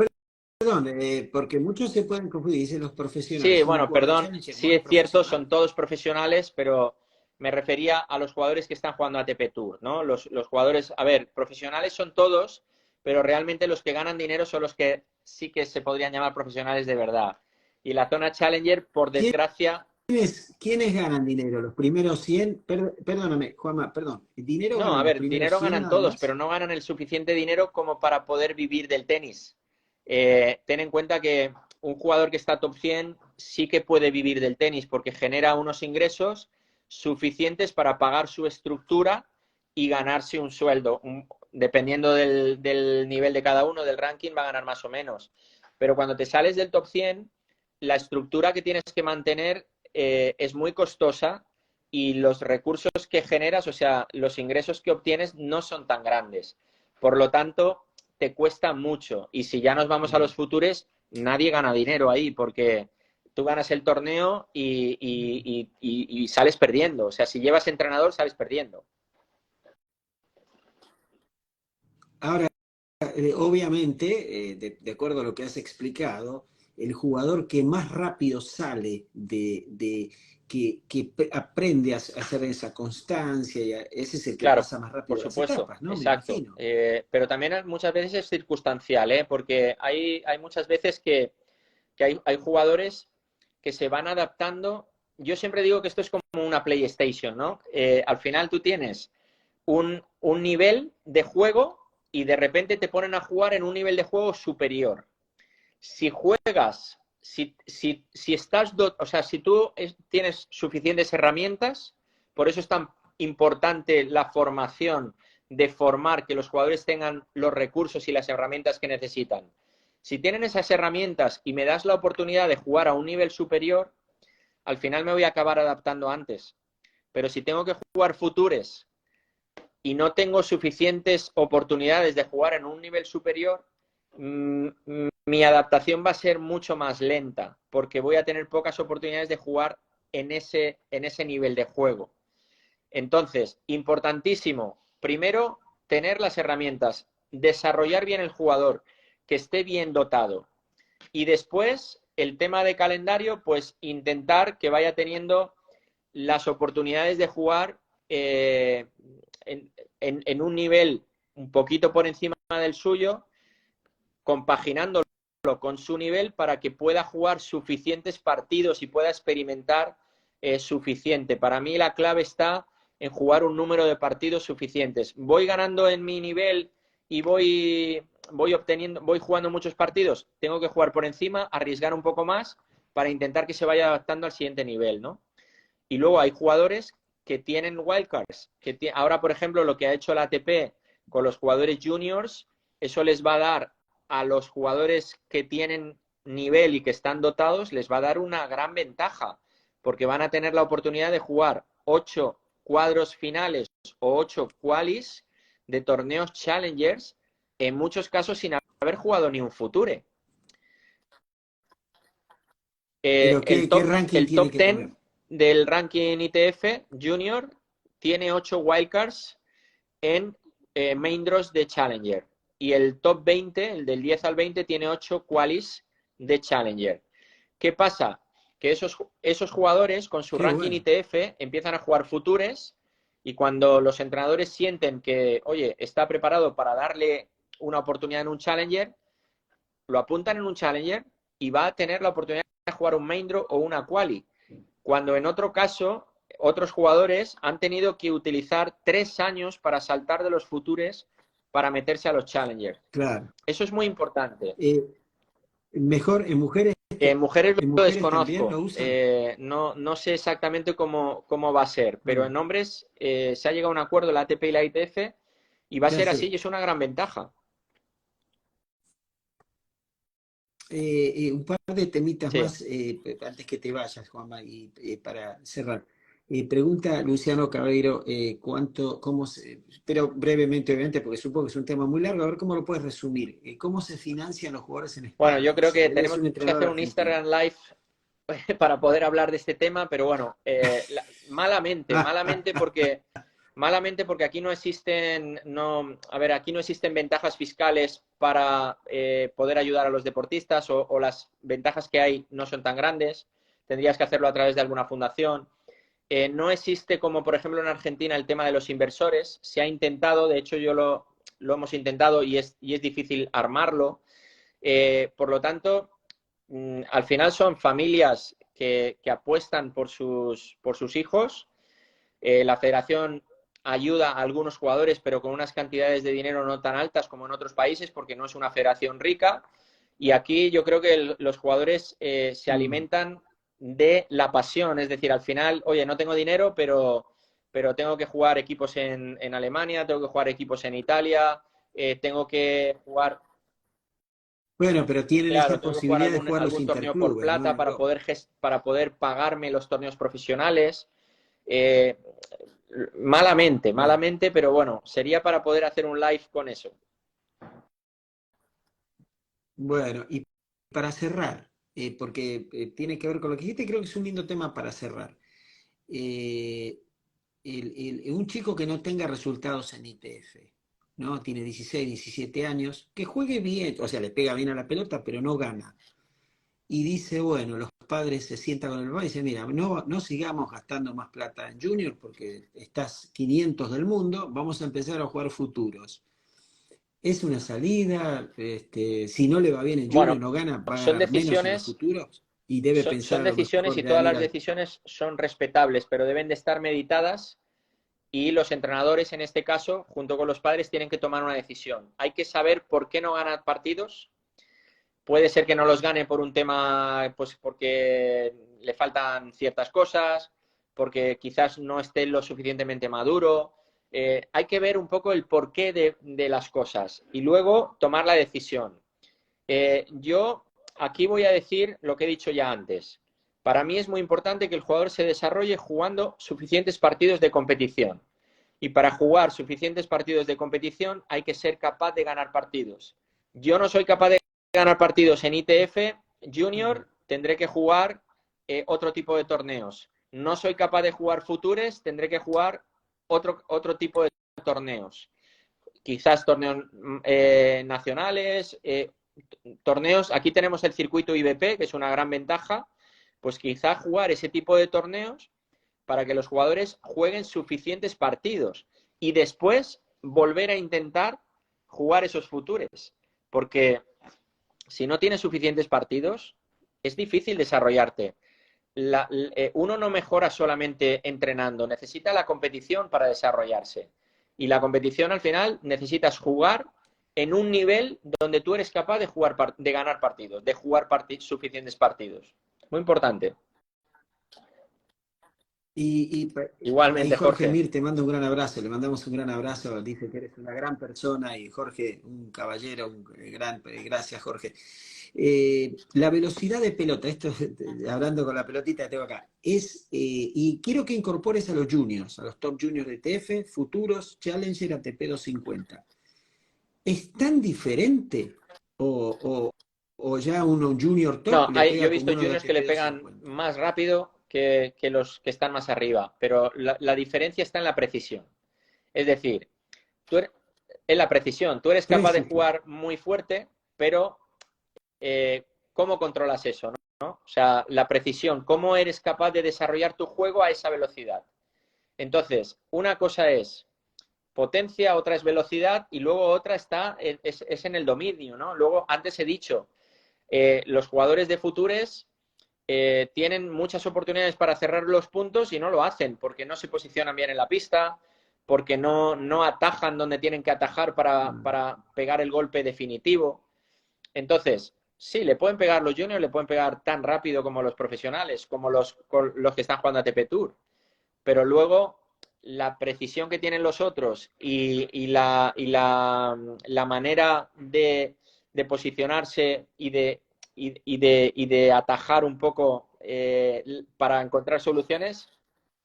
perdón, porque muchos se pueden confundir, dicen los Sí, profesionales, un bueno, jugador de perdón, Challenger no sí es es cierto, profesional. son todos profesionales, pero me refería a los jugadores que están jugando ATP Tour, ¿no? Los jugadores, a ver, profesionales son todos, pero realmente los que ganan dinero son los que sí que se podrían llamar profesionales de verdad. Y la zona Challenger, por desgracia, ¿Quiénes ganan dinero? ¿Los primeros 100? Perdóname, Juanma, perdón. ¿Dinero no, a ganan los ver, primeros dinero 100 ganan nada todos, pero más? no ganan el suficiente dinero como para poder vivir del tenis. Ten en cuenta que un jugador que está top 100 sí que puede vivir del tenis porque genera unos ingresos suficientes para pagar su estructura y ganarse un sueldo. Dependiendo del nivel de cada uno, del ranking, va a ganar más o menos. Pero cuando te sales del top 100, la estructura que tienes que mantener es muy costosa y los recursos que generas, o sea, los ingresos que obtienes no son tan grandes. Por lo tanto, te cuesta mucho. Y si ya nos vamos a los futuros, nadie gana dinero ahí porque tú ganas el torneo y sales perdiendo. O sea, si llevas entrenador, sales perdiendo. Ahora, obviamente, de acuerdo a lo que has explicado, el jugador que más rápido sale que aprende a hacer esa constancia, ese es el que Claro, pasa más por rápido las supuesto, etapas, ¿no? Me exacto. imagino. Pero también muchas veces es circunstancial, ¿eh? Porque hay muchas veces que hay jugadores que se van adaptando. Yo siempre digo que esto es como una PlayStation, ¿no? Al final tú tienes un nivel de juego y de repente te ponen a jugar en un nivel de juego superior. Si juegas, si estás, o sea, si tú tienes suficientes herramientas, por eso es tan importante la formación, de formar, que los jugadores tengan los recursos y las herramientas que necesitan. Si tienen esas herramientas y me das la oportunidad de jugar a un nivel superior, al final me voy a acabar adaptando antes. Pero si tengo que jugar futures y no tengo suficientes oportunidades de jugar en un nivel superior, mi adaptación va a ser mucho más lenta, porque voy a tener pocas oportunidades de jugar en ese nivel de juego. Entonces, importantísimo, primero, tener las herramientas, desarrollar bien el jugador, que esté bien dotado. Y después, el tema de calendario, pues intentar que vaya teniendo las oportunidades de jugar en un nivel un poquito por encima del suyo, compaginándolo con su nivel para que pueda jugar suficientes partidos y pueda experimentar suficiente. Para mí la clave está en jugar un número de partidos suficientes. Voy ganando en mi nivel y voy jugando muchos partidos, tengo que jugar por encima, arriesgar un poco más para intentar que se vaya adaptando al siguiente nivel, ¿no? Y luego hay jugadores que tienen wildcards. Ahora, por ejemplo, lo que ha hecho la ATP con los jugadores juniors, eso les va a dar a los jugadores que tienen nivel y que están dotados, les va a dar una gran ventaja, porque van a tener la oportunidad de jugar 8 cuadros finales o 8 qualis de torneos challengers, en muchos casos sin haber jugado ni un future. Pero ¿qué ranking El tiene top que tener? 10 del ranking ITF Junior tiene 8 wildcards en main draws de Challenger. Y el top 20, el del 10 al 20, tiene 8 qualis de Challenger. ¿Qué pasa? Que esos jugadores con su Qué ranking bueno. ITF empiezan a jugar futures y cuando los entrenadores sienten que, oye, está preparado para darle una oportunidad en un Challenger, lo apuntan en un Challenger y va a tener la oportunidad de jugar un main draw o una quali. Cuando en otro caso, otros jugadores han tenido que utilizar 3 años para saltar de los futures para meterse a los Challengers. Claro. Eso es muy importante. Mejor En mujeres en lo mujeres también lo desconozco. usan. No sé exactamente cómo va a ser, pero en hombres se ha llegado a un acuerdo la ATP y la ITF y va a Ya ser así sé. y es una gran ventaja. Un par de temitas Sí. más antes que te vayas, Juanma, y para cerrar. Pregunta Luciano Caballero, pero brevemente, obviamente, porque supongo que es un tema muy largo, a ver cómo lo puedes resumir. ¿Cómo se financian los jugadores en Bueno, España? yo creo que Él es tenemos un que entrenador hacer un argentino. Instagram Live para poder hablar de este tema, pero bueno, malamente porque aquí no existen, a ver, aquí no existen ventajas fiscales para poder ayudar a los deportistas o las ventajas que hay no son tan grandes. Tendrías que hacerlo a través de alguna fundación. No existe como por ejemplo en Argentina el tema de los inversores. Se ha intentado, de hecho yo lo hemos intentado y es difícil armarlo. Por lo tanto, al final son familias que apuestan por sus hijos. La federación ayuda a algunos jugadores, pero con unas cantidades de dinero no tan altas como en otros países, porque no es una federación rica. Y aquí yo creo que los jugadores se Mm. alimentan de la pasión. Es decir, al final, oye, no tengo dinero, pero tengo que jugar equipos en Alemania, tengo que jugar equipos en Italia, tengo que jugar. Bueno, pero tienen esa Claro, tengo que jugar posibilidad de jugar los algún torneo por interclubes, ¿no? plata para poder pagarme los torneos profesionales. Eh, Claro. malamente, pero bueno, sería para poder hacer un live con eso. Bueno, y para cerrar, porque tiene que ver con lo que dijiste, creo que es un lindo tema para cerrar. Eh, un chico que no tenga resultados en ITF, ¿no? Tiene 16, 17 años, que juegue bien, o sea, le pega bien a la pelota, pero no gana. Y dice, bueno, los padres se sientan con el papá y dicen, mira, no sigamos gastando más plata en Junior porque estás 500 del mundo, vamos a empezar a jugar futuros. Es una salida, si no le va bien en Bueno, Junior, no gana, va a son ganar menos en los decisiones, futuros y debe pensar son a lo decisiones mejor y de todas ir las al... decisiones son respetables, pero deben de estar meditadas y los entrenadores, en este caso, junto con los padres, tienen que tomar una decisión. Hay que saber por qué no ganan partidos. Puede ser que no los gane por un tema, pues porque le faltan ciertas cosas, porque quizás no esté lo suficientemente maduro. Hay que ver un poco el porqué de las cosas y luego tomar la decisión. Yo aquí voy a decir lo que he dicho ya antes. Para mí es muy importante que el jugador se desarrolle jugando suficientes partidos de competición. Y para jugar suficientes partidos de competición hay que ser capaz de ganar partidos. Yo no soy capaz de ganar partidos en ITF Junior, tendré que jugar otro tipo de torneos. No soy capaz de jugar Futures, tendré que jugar otro tipo de torneos. Quizás torneos nacionales, torneos. Aquí tenemos el circuito IBP, que es una gran ventaja. Pues quizá jugar ese tipo de torneos para que los jugadores jueguen suficientes partidos y después volver a intentar jugar esos futures. Porque si no tienes suficientes partidos, es difícil desarrollarte. Uno no mejora solamente entrenando, necesita la competición para desarrollarse. Y la competición al final necesitas jugar en un nivel donde tú eres capaz de jugar, de ganar partidos, de jugar suficientes partidos. Muy importante. Y ahí Igualmente, Jorge Jorge. Mir te manda un gran abrazo, le mandamos un gran abrazo, dice que eres una gran persona y Jorge, un caballero, gracias Jorge. La velocidad de pelota, esto hablando con la pelotita que tengo acá, y quiero que incorpores a los juniors, a los top juniors de TF, futuros, Challenger, ATP 250. ¿Es tan diferente o ya uno junior top No, le yo he pega como visto uno de juniors que le ATP pegan 250? más rápido que los que están más arriba, pero la diferencia está en la precisión. Es decir, tú eres, en la precisión, tú eres capaz de Precisión. jugar muy fuerte, pero ¿cómo controlas eso? ¿no? O sea, la precisión, ¿cómo eres capaz de desarrollar tu juego a esa velocidad? Entonces, una cosa es potencia, otra es velocidad y luego otra es en el dominio, ¿no? Luego, antes he dicho, los jugadores de futures tienen muchas oportunidades para cerrar los puntos y no lo hacen porque no se posicionan bien en la pista, porque no atajan donde tienen que atajar para pegar el golpe definitivo. Entonces, sí, le pueden pegar los juniors, le pueden pegar tan rápido como los profesionales, como los que están jugando a TP Tour, pero luego la precisión que tienen los otros la manera posicionarse y de atajar un poco para encontrar soluciones.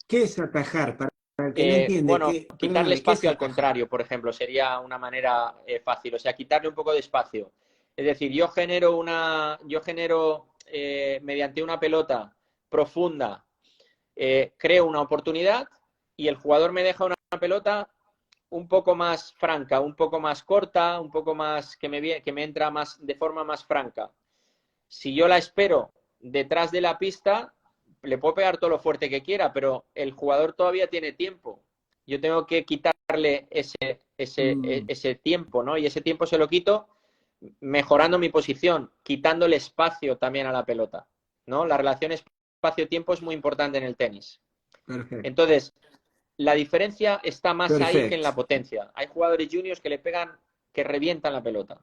¿Qué es atajar? Para el que no entiende, Bueno, quitarle perdóname, ¿qué es espacio al atajar? contrario, por ejemplo, sería una manera fácil, o sea, quitarle un poco de espacio. Es decir, yo genero mediante una pelota profunda, creo una oportunidad y el jugador me deja una pelota un poco más franca, un poco más corta, un poco más que me entra más de forma más franca. Si yo la espero detrás de la pista, le puedo pegar todo lo fuerte que quiera, pero el jugador todavía tiene tiempo. Yo tengo que quitarle Mm, ese tiempo, ¿no? Y ese tiempo se lo quito mejorando mi posición, quitándole espacio también a la pelota, ¿no? La relación espacio-tiempo es muy importante en el tenis. perfecto, Entonces, la diferencia está más ahí que en perfecto. la potencia. Hay jugadores juniors que le pegan, que revientan la pelota.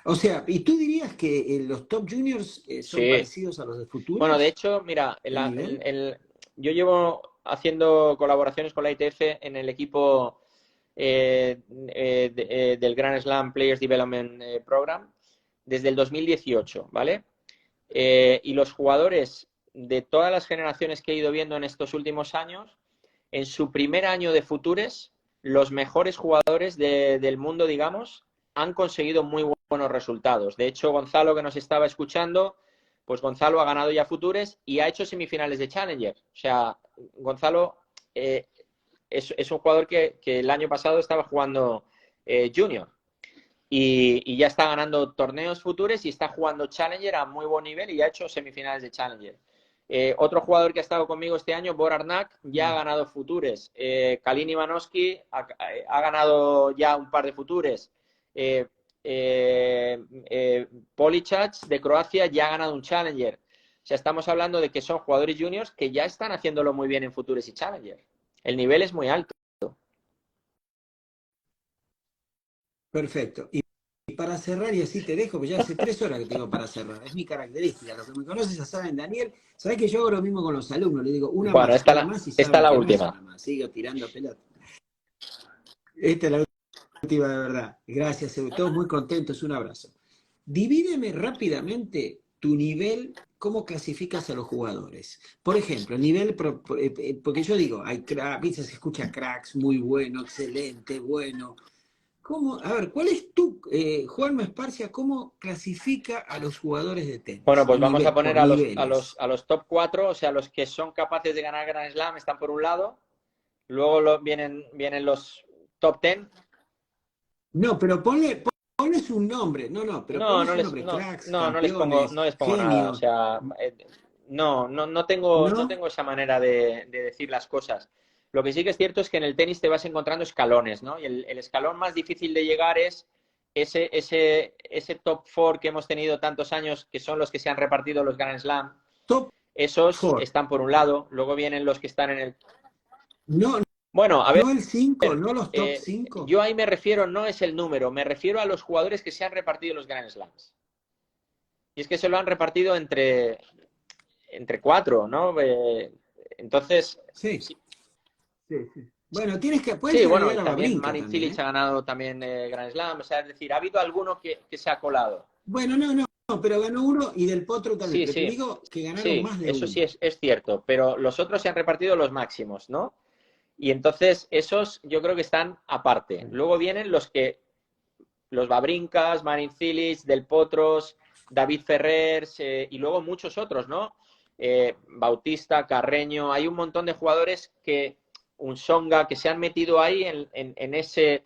O sea, ¿y tú dirías que los top juniors son Sí. parecidos a los de Bueno, de futuros hecho, mira, en nivel? yo llevo haciendo colaboraciones con la ITF en el equipo del Grand Slam Players Development Program desde el 2018, ¿vale? Y los jugadores de todas las generaciones que he ido viendo en estos últimos años, en su primer año de Futures, los mejores jugadores del mundo, digamos, han conseguido muy buenos resultados. De hecho, Gonzalo, que nos estaba escuchando, pues Gonzalo ha ganado ya Futures y ha hecho semifinales de Challenger. O sea, Gonzalo es un jugador que el año pasado estaba jugando Junior y ya está ganando torneos futures y está jugando Challenger a muy buen nivel y ya ha hecho semifinales de Challenger. Otro jugador que ha estado conmigo este año, Bor Arnak, ya ha ganado futures. Kalin Ivanovski ha ganado ya un par de futures. Polichac de Croacia ya ha ganado un Challenger. O sea, estamos hablando de que son jugadores juniors que ya están haciéndolo muy bien en futures y Challenger. El nivel es muy alto. Perfecto. Y para cerrar, y así te dejo, pues ya hace 3 horas que tengo para cerrar. Es mi característica. Los que me conocen ya saben, Daniel, sabes que yo hago lo mismo con los alumnos. Le digo Bueno, una más y esta saben la que no es última. una más. Sigo tirando pelota. Esta es la última de verdad. Gracias, Edu. Todos muy contentos. Un abrazo. Divídeme rápidamente tu nivel, cómo clasificas a los jugadores. Por ejemplo, el nivel, porque yo digo, hay a veces se escucha cracks, muy bueno, excelente, bueno. ¿Cómo? A ver, ¿cuál es tu, Juanma Esparcia, cómo clasifica a los jugadores de Bueno, tenis? pues vamos a poner Por a niveles. los top 4, o sea, los que son capaces de ganar Grand Slam están por un lado. Luego vienen los top 10. No, pero pones un nombre. No, pero No, pones un nombre. Cracks, no campeones, les pongo nada. O genios. sea, no ¿No? tengo esa manera de decir las cosas. Lo que sí que es cierto es que en el tenis te vas encontrando escalones, ¿no? Y el escalón más difícil de llegar es ese top 4 que hemos tenido tantos años, que son los que se han repartido los Grand Slam. Top Esos 4. están por un lado, luego vienen los que están en el... No, Bueno, a ver, no el 5, no los top 5. yo ahí me refiero, no es el número, me refiero a los jugadores que se han repartido los Grand Slams. Y es que se lo han repartido entre 4, ¿no? Entonces, Sí, sí, sí. Bueno, puedes sí, bueno, agregar y a también Babrinka Marin también, Cilic ¿eh? ha ganado también Grand Slam, o sea, es decir, ha habido alguno que se ha colado. Bueno, no, pero ganó uno y del Potro también. Sí, Pero te sí, digo que ganaron sí, más de eso sí uno. es cierto, pero los otros se han repartido los máximos, ¿no? Y entonces esos yo creo que están aparte. Luego vienen los Babrincas, Marin Cilic, Del Potros, David Ferrer y luego muchos otros, ¿no? Bautista, Carreño, hay un montón de jugadores un Songa, que se han metido ahí en ese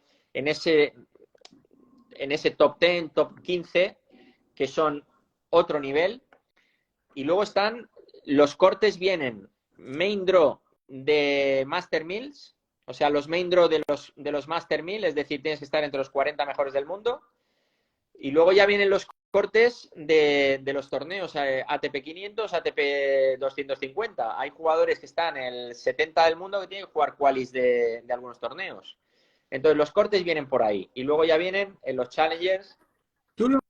top 10, top 15, que son otro nivel. Y luego están, los cortes vienen main draw de Master Mills, o sea, los main draw de los Master 1000, es decir, tienes que estar entre los 40 mejores del mundo. Y luego ya vienen los cortes de los torneos ATP 500, ATP 250. Hay jugadores que están en el 70 del mundo que tienen que jugar qualis de algunos torneos. Entonces los cortes vienen por ahí. Y luego ya vienen en los challengers. Tú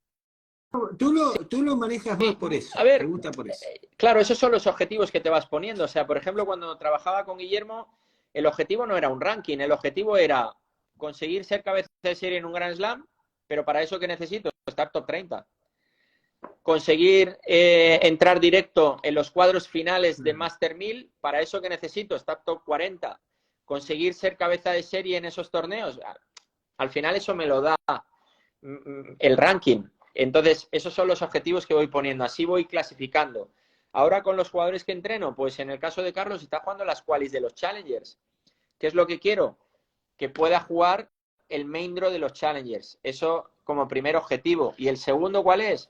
tú lo manejas más Sí, por a eso. Te ver, gusta por eso. claro, esos son los objetivos que te vas poniendo. O sea, por ejemplo, cuando trabajaba con Guillermo, el objetivo no era un ranking, el objetivo era conseguir ser cabeza de serie en un Grand Slam, pero para eso, ¿qué necesito? Estar top 30. Conseguir entrar directo en los cuadros finales de Master 1000, para eso, ¿qué necesito? Estar top 40. Conseguir ser cabeza de serie en esos torneos. Al final eso me lo da el ranking. Entonces, esos son los objetivos que voy poniendo. Así voy clasificando. Ahora con los jugadores que entreno, pues en el caso de Carlos está jugando las qualis de los Challengers. ¿Qué es lo que quiero? Que pueda jugar el main draw de los Challengers. Eso como primer objetivo. ¿Y el segundo cuál es?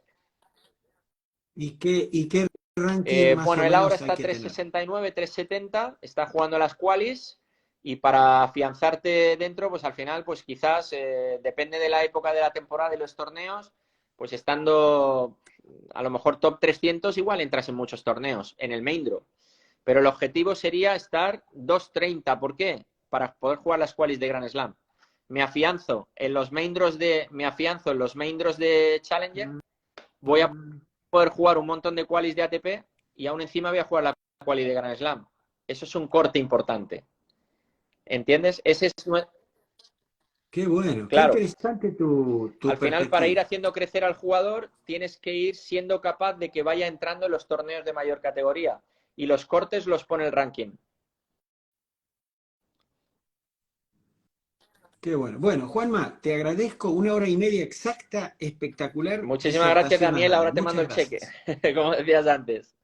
¿Y qué ranking más Bueno, o él ahora menos hay está que tener? 369, 370, está jugando las qualis y para afianzarte dentro, pues al final, pues quizás, depende de la época de la temporada y los torneos, pues estando a lo mejor top 300, igual entras en muchos torneos, en el main draw. Pero el objetivo sería estar 230. ¿Por qué? Para poder jugar las qualis de Grand Slam. Me afianzo en los main draws de Challenger, voy a poder jugar un montón de qualis de ATP y aún encima voy a jugar la quali de Grand Slam. Eso es un corte importante. ¿Entiendes? Ese es, Qué bueno, qué claro. interesante tu Al final, para ir perspectiva. haciendo crecer al jugador, tienes que ir siendo capaz de que vaya entrando en los torneos de mayor categoría. Y los cortes los pone el ranking. Qué bueno. Bueno, Juanma, te agradezco 1 hora y media exacta, espectacular Muchísimas gracias, disertación has Daniel. dado. Ahora te mando Muchas el cheque, gracias. como decías antes.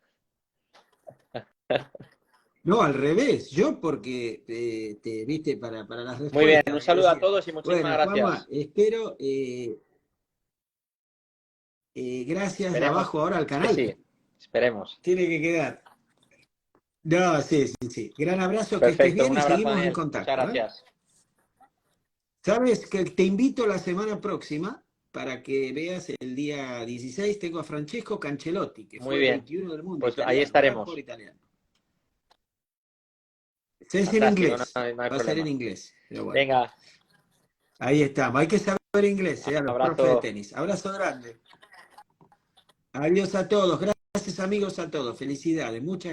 No, al revés, yo porque, viste, para las Muy bien, respuestas un me saludo a decía. todos y muchísimas Bueno, Juanma, gracias. espero, gracias Esperemos abajo ahora al que canal. sí, esperemos. Tiene que quedar. No, sí, sí, sí. Gran abrazo, que estés Perfecto, bien un y abrazo, seguimos en Daniel. Muchas contacto, ¿eh? gracias. Sabes que te invito la semana próxima para que veas el día 16. Tengo a Francesco Cancelotti, que Muy fue el bien, 21 del mundo, pues ahí italiano, gran jugador estaremos. italiano. Es en Fantástico, no, inglés, no hay va a ser en problema. inglés, pero bueno. Venga, Ahí estamos, hay que saber inglés, a los profes de abrazo. tenis. Abrazo grande. Adiós a todos, gracias amigos a todos, felicidades, muchas gracias.